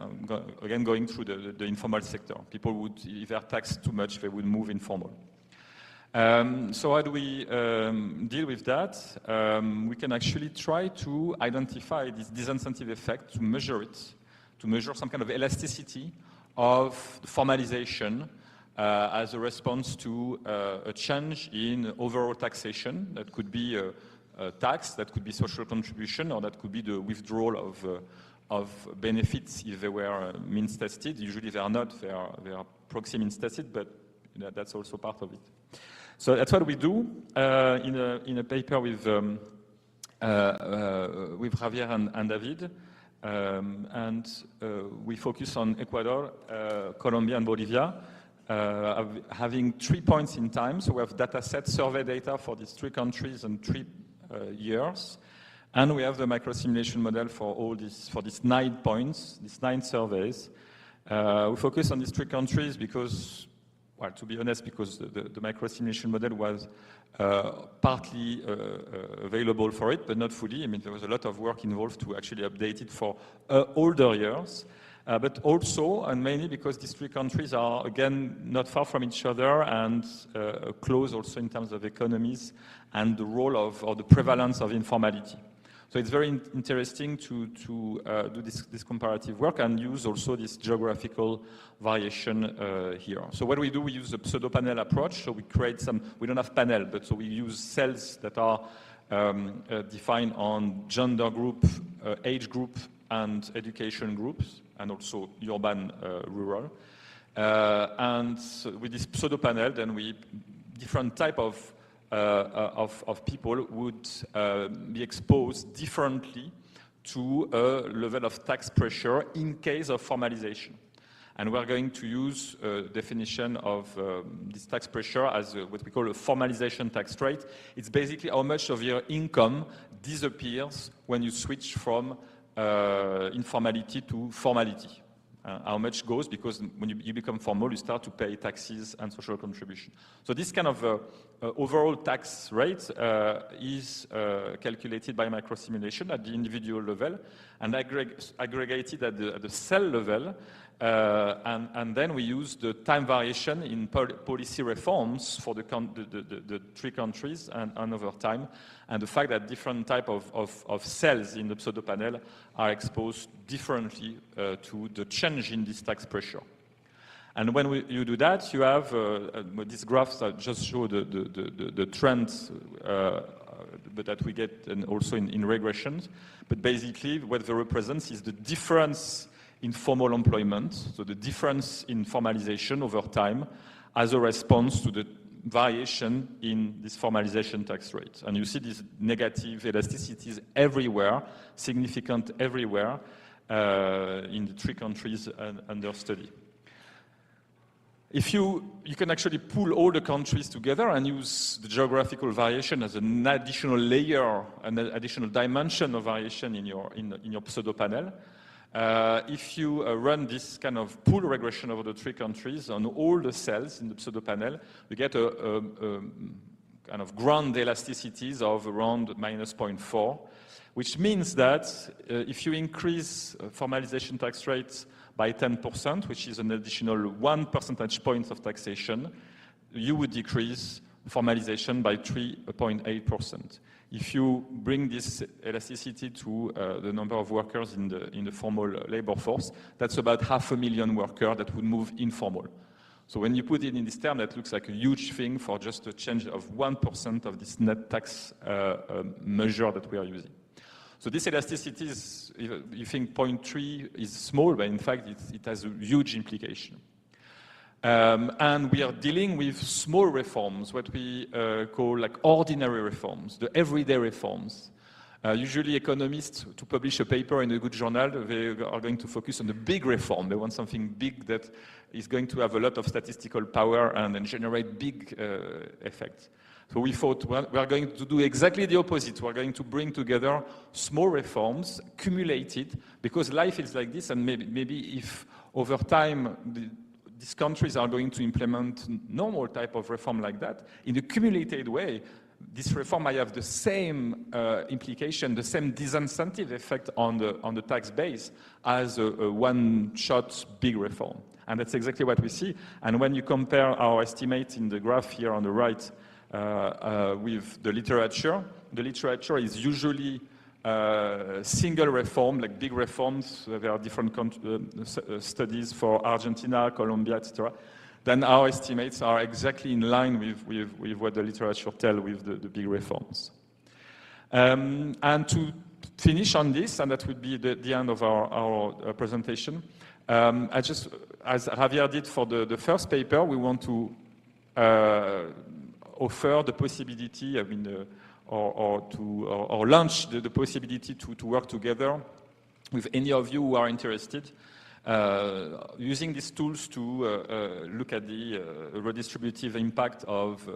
again going through the informal sector. People would, if they're taxed too much, they would move informal. So how do we deal with that? We can actually try to identify this disincentive effect, to measure it, to measure some kind of elasticity of formalization as a response to a change in overall taxation. That could be a tax, that could be social contribution, or that could be the withdrawal benefits if they were means tested. Usually they are not, they are proxy means tested, but that's also part of it. So that's what we do in a paper with Javier and David. We focus on Ecuador, Colombia, and Bolivia, having 3 points in time. So we have data set survey data for these 3 countries and 3 years. And we have the microsimulation model for all these 9 points, these 9 surveys. We focus on these 3 countries because, well, to be honest, because the microsimulation model was partly available for it, but not fully. I mean, there was a lot of work involved to actually update it for older years. But also, and mainly because these 3 countries are, again, not far from each other and close also in terms of economies and the role of, or the prevalence of informality. So it's very interesting to do this comparative work and use also this geographical variation here. So what we do, we use a pseudo-panel approach. So we create some, we don't have panel, but so we use cells that are defined on gender group, age group, and education groups, and also urban, rural. And with this pseudo-panel, then we, different type of people would be exposed differently to a level of tax pressure in case of formalization. And we're going to use a definition of this tax pressure as what we call a formalization tax rate. It's basically how much of your income disappears when you switch from informality to formality. How much goes, because when you become formal, you start to pay taxes and social contribution. So this kind of overall tax rate is calculated by microsimulation at the individual level and aggregated at the cell level. And then we use the time variation in policy reforms for the 3 countries and over time, and the fact that different type of cells in the pseudo-panel are exposed differently to the change in this tax pressure. And when you do that, you have these graphs that just show the trends but that we get and also in regressions. But basically what they represents is the difference in formal employment, so the difference in formalization over time as a response to the variation in this formalization tax rate. And you see these negative elasticities everywhere, significant everywhere in the 3 countries under study. If you can actually pull all the countries together and use the geographical variation as an additional layer, an additional dimension of variation in your pseudo panel. If you run this kind of pool regression over the 3 countries on all the cells in the pseudo panel, you get a kind of ground elasticities of around -0.4, which means that if you increase formalization tax rates by 10%, which is an additional 1 percentage point of taxation, you would decrease formalization by 3.8%. If you bring this elasticity to the number of workers in the formal labor force, that's about 500,000 workers that would move informal. So when you put it in this term, that looks like a huge thing for just a change of 1% of this net tax measure that we are using. So this elasticity is, you think 0.3 is small, but in fact it has a huge implication. And we are dealing with small reforms, what we call like ordinary reforms, the everyday reforms. Usually economists, to publish a paper in a good journal, they are going to focus on the big reform. They want something big that is going to have a lot of statistical power and generate big effects. So we thought we are going to do exactly the opposite. We're going to bring together small reforms, accumulated, because life is like this, and maybe if over time these countries are going to implement normal type of reform like that, in a cumulated way, this reform might have the same implication, the same disincentive effect on the tax base as a one-shot big reform. And that's exactly what we see. And when you compare our estimates in the graph here on the right with the literature is usually single reform, like big reforms. There are different studies for Argentina, Colombia, etc. Then our estimates are exactly in line with what the literature tells with the big reforms. And to finish on this, and that would be the end of our presentation. As Javier did for the first paper, we want to offer the possibility, or launch the possibility to work together with any of you who are interested, using these tools to look at the redistributive impact of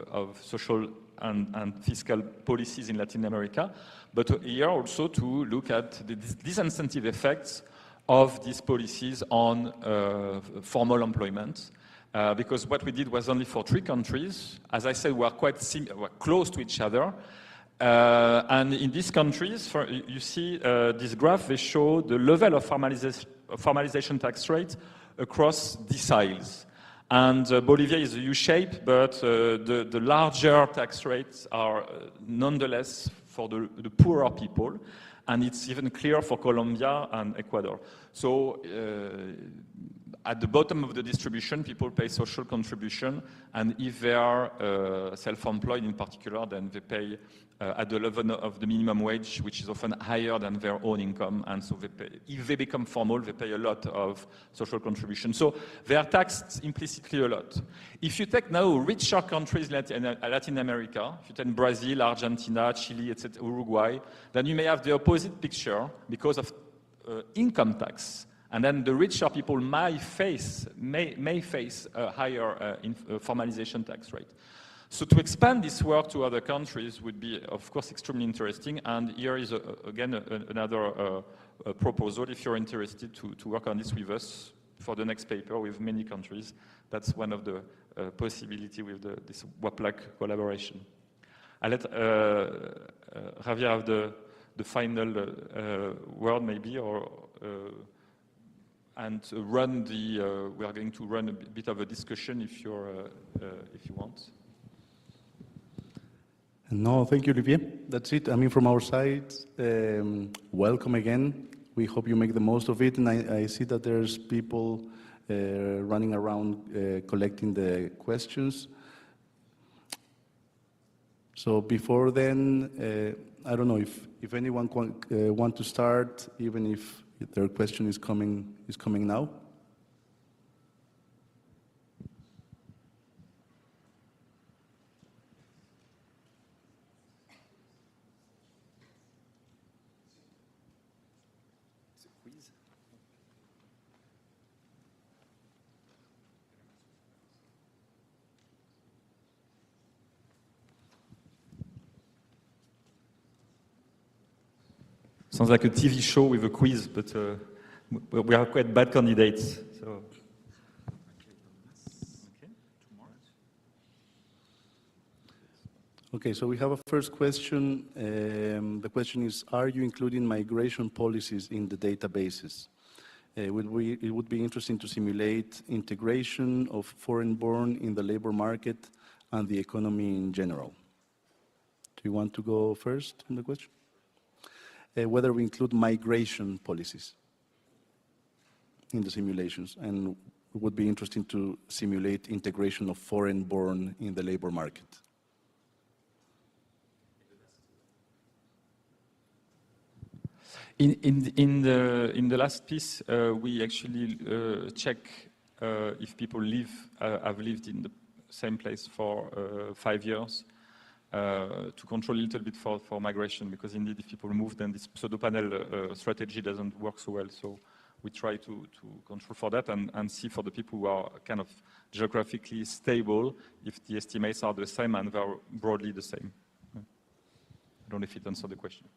social and fiscal policies in Latin America, but here also to look at the disincentive effects of these policies on formal employment. Because what we did was only for 3 countries. As I said, we're close to each other. And in these countries, you see this graph, they show the level of formalization tax rate across deciles. And Bolivia is a U-shape, but the larger tax rates are nonetheless for the poorer people. And it's even clear for Colombia and Ecuador. So at the bottom of the distribution, people pay social contribution, and if they are self-employed in particular, then they pay at the level of the minimum wage, which is often higher than their own income, and so they pay. If they become formal, they pay a lot of social contribution. So they are taxed implicitly a lot. If you take now richer countries in Latin America, if you take Brazil, Argentina, Chile, etc., Uruguay, then you may have the opposite picture because of income tax. And then the richer people may face a higher formalization tax rate. So to expand this work to other countries would be, of course, extremely interesting. And here is, again, another proposal. If you're interested to work on this with us for the next paper with many countries, that's one of the possibilities with this WAPLAC collaboration. I'll let Javier have the final word, maybe, or and run the. We are going to run a bit of a discussion if you want. No, thank you, Olivier. That's it. I mean, from our side, welcome again. We hope you make the most of it. And I see that there's people running around collecting the questions. So before then, I don't know if anyone want to start, even if their question is coming now. Sounds like a TV show with a quiz, but we are quite bad candidates. So. Okay, so we have a first question. The question is, are you including migration policies in the databases? It would be interesting to simulate integration of foreign-born in the labor market and the economy in general. Do you want to go first on the question? Whether we include migration policies in the simulations, and it would be interesting to simulate integration of foreign-born in the labor market. In the last piece, we actually check if people have lived in the same place for 5 years. To control a little bit for migration, because indeed if people move, then this pseudo-panel strategy doesn't work so well. So we try to control for that and see for the people who are kind of geographically stable, if the estimates are the same and they're broadly the same. I don't know if it answered the question.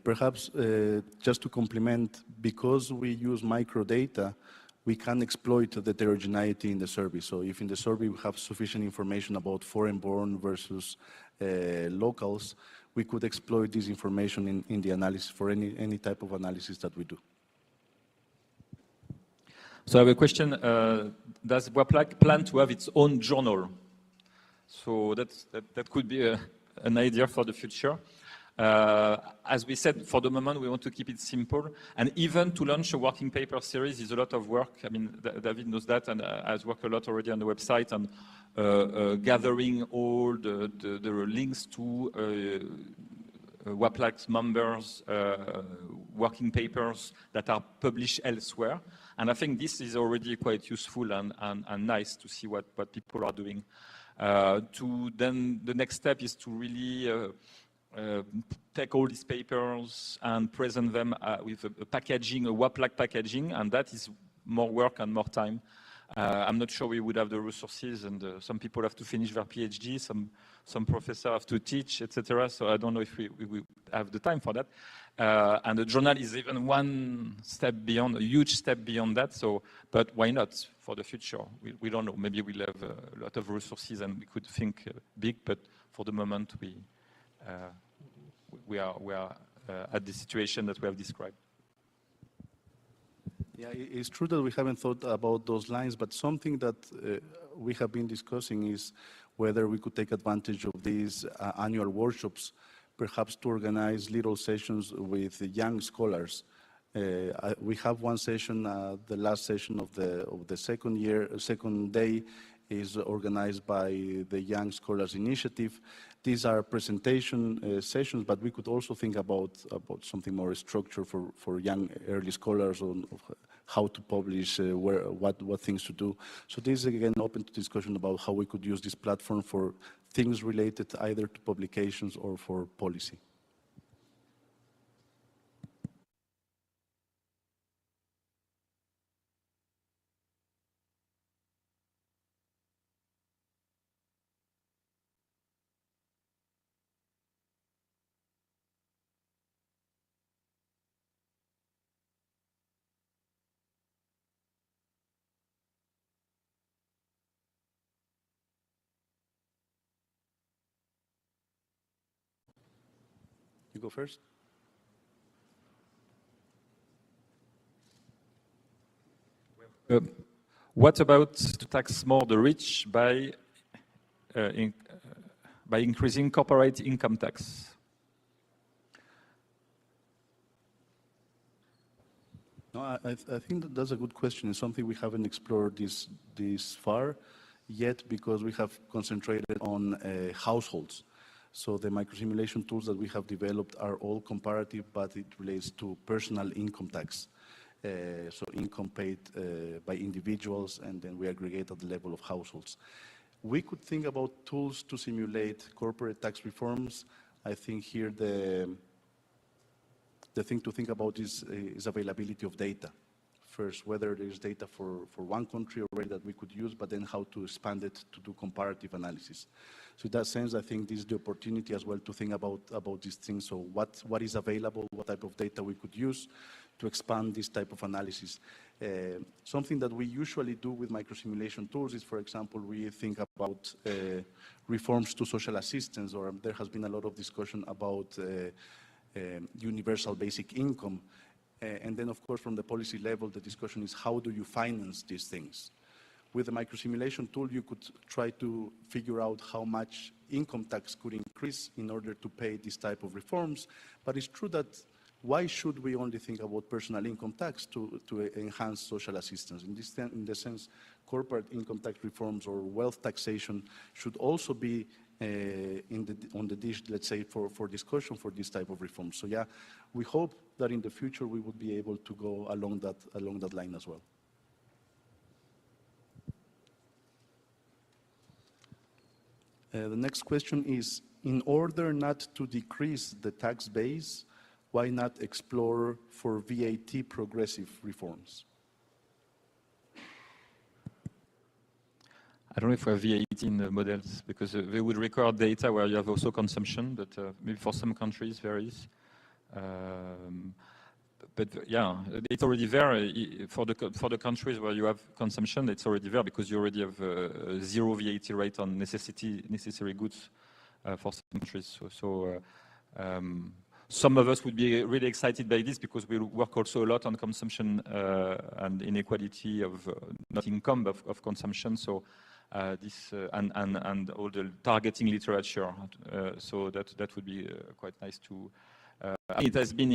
Perhaps just to complement, because we use microdata, we can exploit the heterogeneity in the survey. So if in the survey we have sufficient information about foreign-born versus locals, we could exploit this information in the analysis for any type of analysis that we do. So I have a question. Does WAPLAC plan to have its own journal? So that could be an idea for the future. As we said, for the moment, we want to keep it simple. And even to launch a working paper series is a lot of work. I mean, David knows that and has worked a lot already on the website and gathering all the links to WAPLAC members' working papers that are published elsewhere. And I think this is already quite useful and nice to see what people are doing. Then the next step is to really take all these papers and present them with a packaging, a WAPLAC packaging, and that is more work and more time. I'm not sure we would have the resources, and some people have to finish their PhD, some professors have to teach, etc. So I don't know if we have the time for that. And the journal is even one step beyond, a huge step beyond that. So, but why not for the future? We don't know. Maybe we'll have a lot of resources and we could think big, but for the moment we are at the situation that we have described. Yeah, it's true that we haven't thought about those lines, but something that we have been discussing is whether we could take advantage of these annual workshops, perhaps to organize little sessions with young scholars. We have one session, the last session of the second day is organized by the Young Scholars Initiative. These are presentation sessions, but we could also think about something more structured for young early scholars on how to publish, what things to do. So this is again open to discussion about how we could use this platform for things related either to publications or for policy. You go first. What about to tax more the rich by increasing corporate income tax? No, I think that's a good question. It's something we haven't explored this far yet because we have concentrated on households. So the microsimulation tools that we have developed are all comparative, but it relates to personal income tax. So income paid by individuals, and then we aggregate at the level of households. We could think about tools to simulate corporate tax reforms. I think here the thing to think about is availability of data. First, whether there is data for one country already that we could use, but then how to expand it to do comparative analysis. So in that sense, I think this is the opportunity as well to think about these things. So what is available, what type of data we could use to expand this type of analysis. Something that we usually do with microsimulation tools is, for example, we think about reforms to social assistance, or there has been a lot of discussion about universal basic income. And then, of course, from the policy level, the discussion is how do you finance these things? With the microsimulation tool, you could try to figure out how much income tax could increase in order to pay this type of reforms. But it's true that why should we only think about personal income tax to enhance social assistance? In this sense, corporate income tax reforms or wealth taxation should also be on the dish, let's say, for discussion for this type of reforms. So yeah, we hope that in the future we would be able to go along that line as well. The next question is, in order not to decrease the tax base, why not explore for VAT progressive reforms? I don't know if we have VAT in the models, because they would record data where you have also consumption, but maybe for some countries there is. But yeah, it's already there for the countries where you have consumption. It's already there because you already have a zero VAT rate on necessary goods for some countries. So some of us would be really excited by this because we work also a lot on consumption and inequality of not income but of consumption. So this and all the targeting literature. So that would be quite nice to. It has been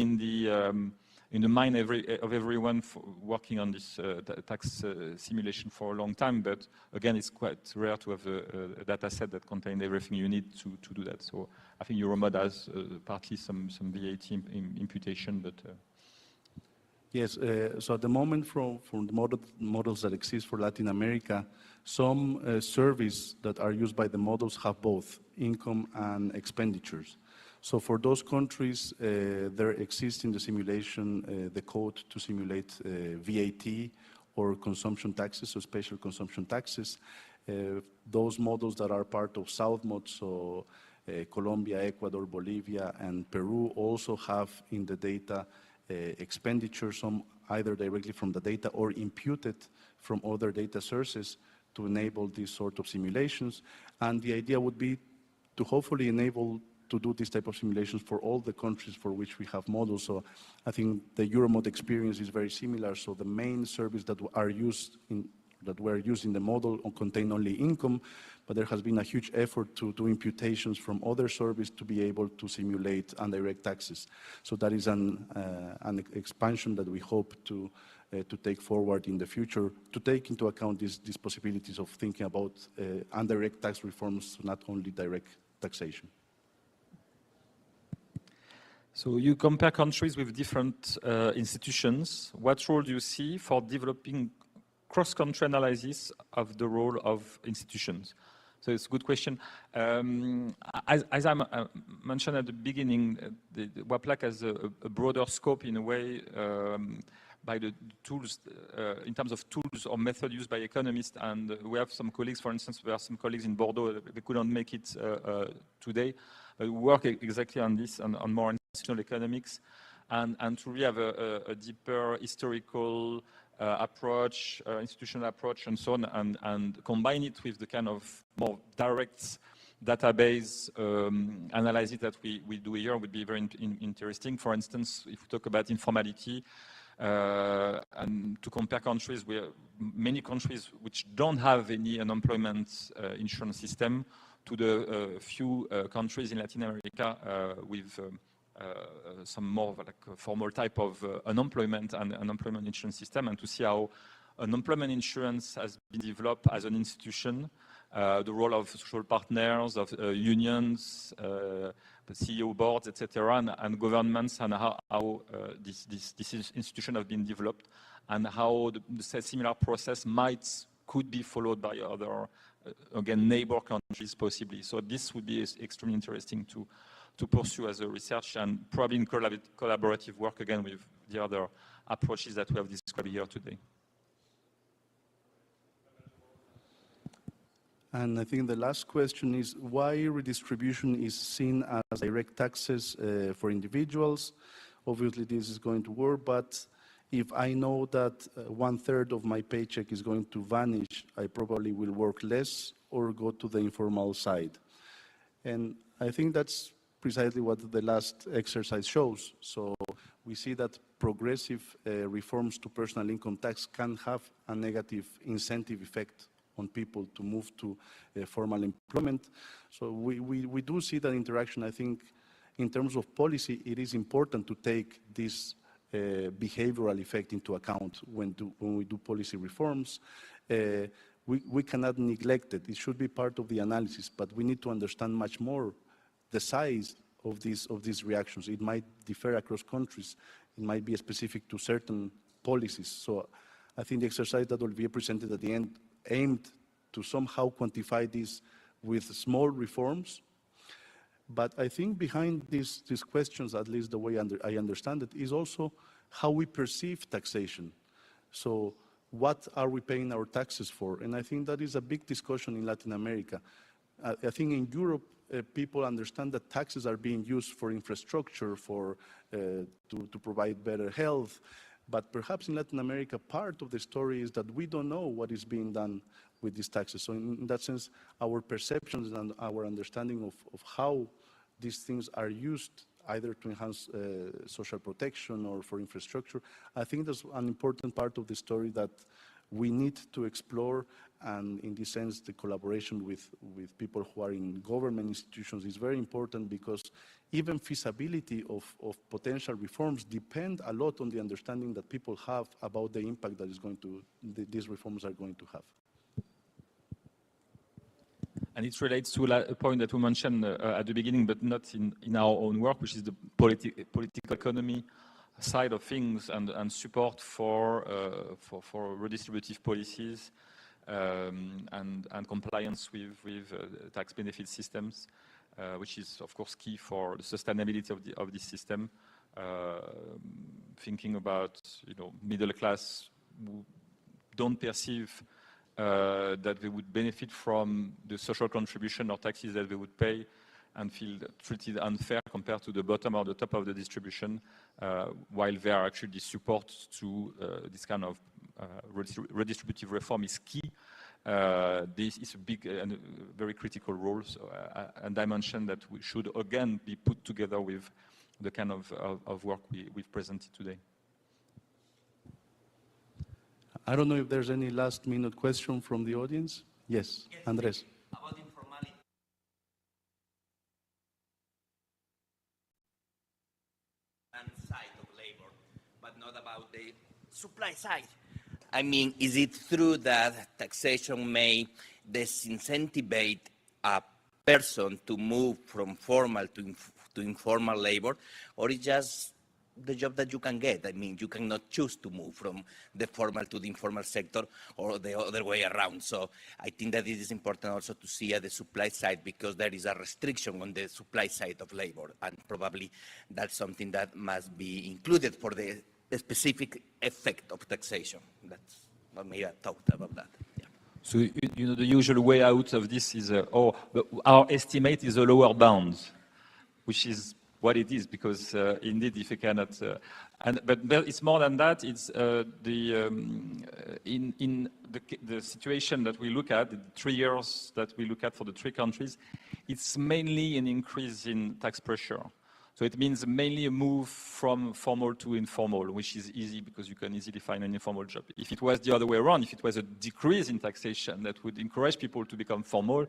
in in the mind of everyone working on this tax simulation for a long time. But again, it's quite rare to have a data set that contains everything you need to do that. So I think Euromod has partly some VAT imputation, but Yes, so at the moment from the models that exist for Latin America, some surveys that are used by the models have both income and expenditures. So for those countries, there exists in the simulation the code to simulate VAT or consumption taxes, so special consumption taxes. Those models that are part of SouthMod, so Colombia, Ecuador, Bolivia, and Peru also have in the data expenditure, some either directly from the data or imputed from other data sources to enable these sort of simulations. And the idea would be to hopefully enable to do this type of simulations for all the countries for which we have models. So I think the Euromod experience is very similar. So the main service that were used in the model contain only income, but there has been a huge effort to do imputations from other services to be able to simulate indirect taxes. So that is an expansion that we hope to take forward in the future, to take into account these possibilities of thinking about indirect tax reforms, not only direct taxation. So you compare countries with different institutions. What role do you see for developing cross-country analysis of the role of institutions? So it's a good question. As I mentioned at the beginning, the WAPLAC has a broader scope in a way by the tools, in terms of tools or method used by economists. And we have some colleagues, for instance, we have some colleagues in Bordeaux, they couldn't make it today. We work exactly on this, on more institutional economics, and to really have a deeper historical approach, institutional approach, and so on, and combine it with the kind of more direct database analysis that we do here would be very interesting. For instance, if we talk about informality, and to compare countries, many countries which don't have any unemployment insurance system to the few countries in Latin America with some more like a formal type of unemployment and unemployment insurance system, and to see how unemployment insurance has been developed as an institution, the role of social partners, of unions, the CEO boards, etc., and governments, and how this institution has been developed, and how the similar process could be followed by other, again, neighbor countries possibly. So this would be extremely interesting to pursue as a research, and probably in collaborative work again with the other approaches that we have described here today. And I think the last question is why redistribution is seen as direct taxes for individuals. Obviously this is going to work, but if I know that 1/3 of my paycheck is going to vanish, I probably will work less or go to the informal side. And I think that's precisely what the last exercise shows. So we see that progressive reforms to personal income tax can have a negative incentive effect on people to move to formal employment. So we do see that interaction. I think in terms of policy, it is important to take this behavioral effect into account when we do policy reforms. We cannot neglect it. It should be part of the analysis, but we need to understand much more the size of these reactions. It might differ across countries. It might be specific to certain policies. So I think the exercise that Olivier presented at the end aimed to somehow quantify this with small reforms. But I think behind these questions, at least the way I understand it, is also how we perceive taxation. So what are we paying our taxes for? And I think that is a big discussion in Latin America. I think in Europe, people understand that taxes are being used for infrastructure, to provide better health. But perhaps in Latin America, part of the story is that we don't know what is being done with these taxes. So in that sense, our perceptions and our understanding of how these things are used either to enhance social protection or for infrastructure, I think that's an important part of the story that we need to explore And in this sense, the collaboration with people who are in government institutions is very important, because even feasibility of potential reforms depend a lot on the understanding that people have about the impact that these reforms are going to have. And it relates to a point that we mentioned at the beginning, but not in our own work, which is the political economy side of things, and support for redistributive policies and compliance with tax benefit systems, which is of course key for the sustainability of this system. Thinking about middle class who don't perceive that they would benefit from the social contribution or taxes that they would pay, and feel treated unfair compared to the bottom or the top of the distribution, while there are actually support to this kind of redistributive reform is key. This is a big and very critical role, and dimension that we should again be put together with the kind of work we've presented today. I don't know if there's any last-minute question from the audience. Yes, Andres. About informality. And side of labor, but not about the supply side. I mean, is it true that taxation may disincentivize a person to move from formal to informal labor, or is just the job that you can get? I mean, you cannot choose to move from the formal to the informal sector, or the other way around. So I think that it is important also to see at the supply side, because there is a restriction on the supply side of labor, and probably that's something that must be included for the specific effect of taxation. That's what made a thought about that. Yeah. So the usual way out of this is, our estimate is a lower bound, which is what it is, because indeed, if you cannot, but it's more than that. It's in the situation that we look at, the 3 years that we look at for the 3 countries, it's mainly an increase in tax pressure. So it means mainly a move from formal to informal, which is easy because you can easily find an informal job. If it was the other way around, if it was a decrease in taxation that would encourage people to become formal,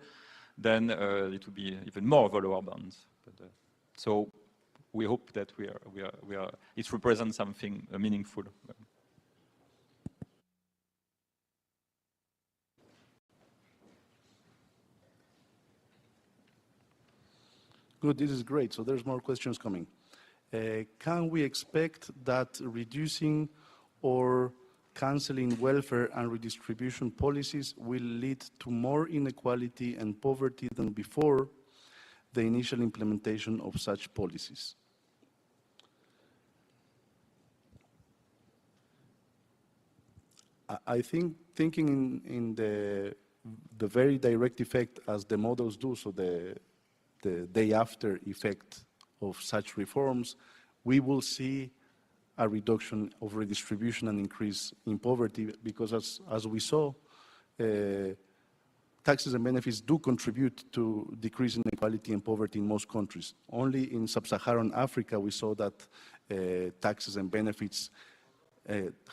then it would be even more of a lower bound. So we hope that it represents something meaningful. Good, this is great. So there's more questions coming. Can we expect that reducing or canceling welfare and redistribution policies will lead to more inequality and poverty than before the initial implementation of such policies? I think thinking in the very direct effect as the models do, so the day after effect of such reforms, we will see a reduction of redistribution and increase in poverty, because as we saw, taxes and benefits do contribute to decreasing inequality and poverty in most countries. Only in sub-Saharan Africa we saw that taxes and benefits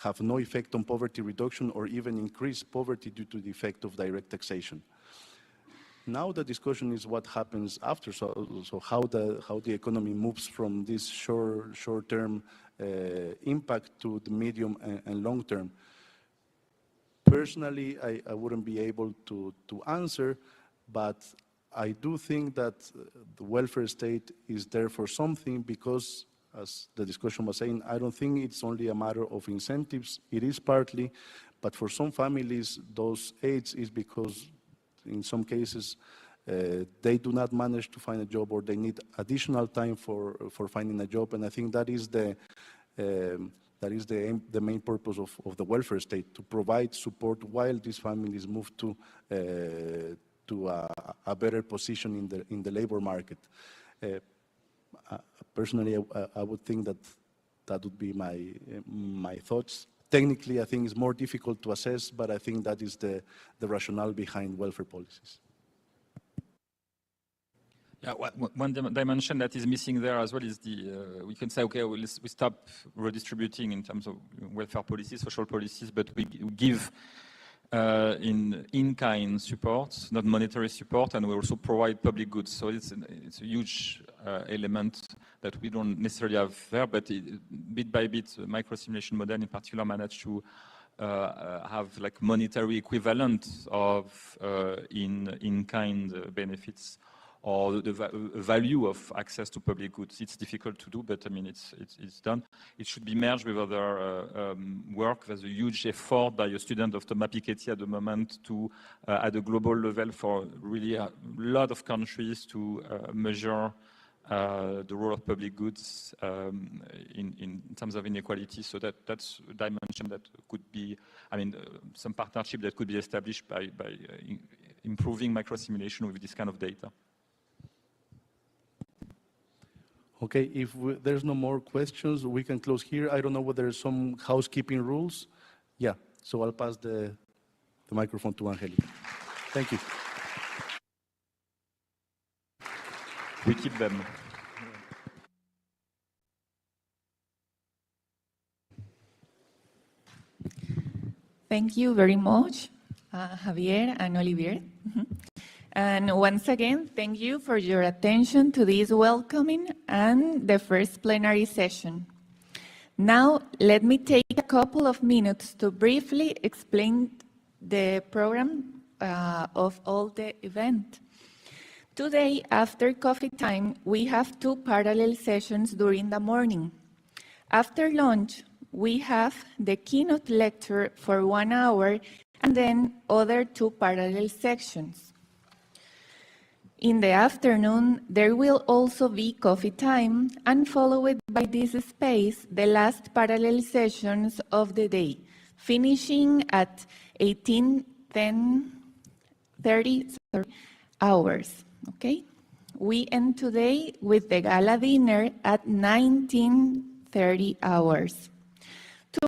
have no effect on poverty reduction, or even increase poverty due to the effect of direct taxation. Now the discussion is what happens after, so how the economy moves from this short-term impact to the medium and long-term. Personally, I wouldn't be able to answer, but I do think that the welfare state is there for something, because, as the discussion was saying, I don't think it's only a matter of incentives. It is partly, but for some families, those aids is because in some cases they do not manage to find a job, or they need additional time for finding a job. And I think that is the main purpose of the welfare state, to provide support while these families move to a better position in the labor market. Personally, I would think that would be my thoughts. Technically, I think it's more difficult to assess, but I think that is the rationale behind welfare policies. Yeah, one dimension that is missing there as well is we can say, okay, we stop redistributing in terms of welfare policies, social policies, but we give in-kind support, not monetary support, and we also provide public goods. So it's a huge element that we don't necessarily have there, but bit by bit, the microsimulation model in particular managed to have like monetary equivalent of in-kind benefits or the value of access to public goods. It's difficult to do, but I mean, it's done. It should be merged with other work. There's a huge effort by a student of Thomas Piketty at the moment to, at a global level, for really a lot of countries to measure the role of public goods in terms of inequality. So that's a dimension that could be, I mean, some partnership that could be established by improving microsimulation with this kind of data. Okay, if there's no more questions, we can close here. I don't know whether there's some housekeeping rules. Yeah, so I'll pass the microphone to Angelica. Thank you. We keep them. Thank you very much, Javier and Olivier. And once again, thank you for your attention to this welcoming and the first plenary session. Now, let me take a couple of minutes to briefly explain the program of all the event. Today, after coffee time, we have 2 parallel sessions during the morning. After lunch, we have the keynote lecture for 1 hour and then other 2 parallel sections. In the afternoon, there will also be coffee time, and followed by this space, the last parallel sessions of the day, finishing at 18:30 hours, okay? We end today with the gala dinner at 19:30 hours.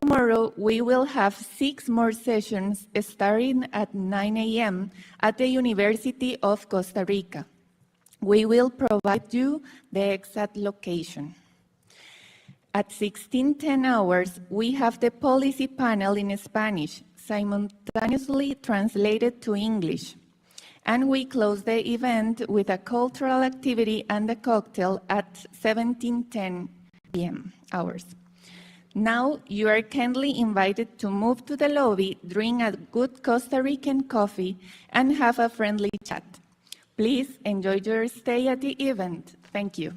Tomorrow, we will have 6 more sessions starting at 9 a.m. at the University of Costa Rica. We will provide you the exact location. At 16:10 hours, we have the policy panel in Spanish, simultaneously translated to English. And we close the event with a cultural activity and a cocktail at 17:10 p.m. hours. Now, you are kindly invited to move to the lobby, drink a good Costa Rican coffee, and have a friendly chat. Please enjoy your stay at the event. Thank you.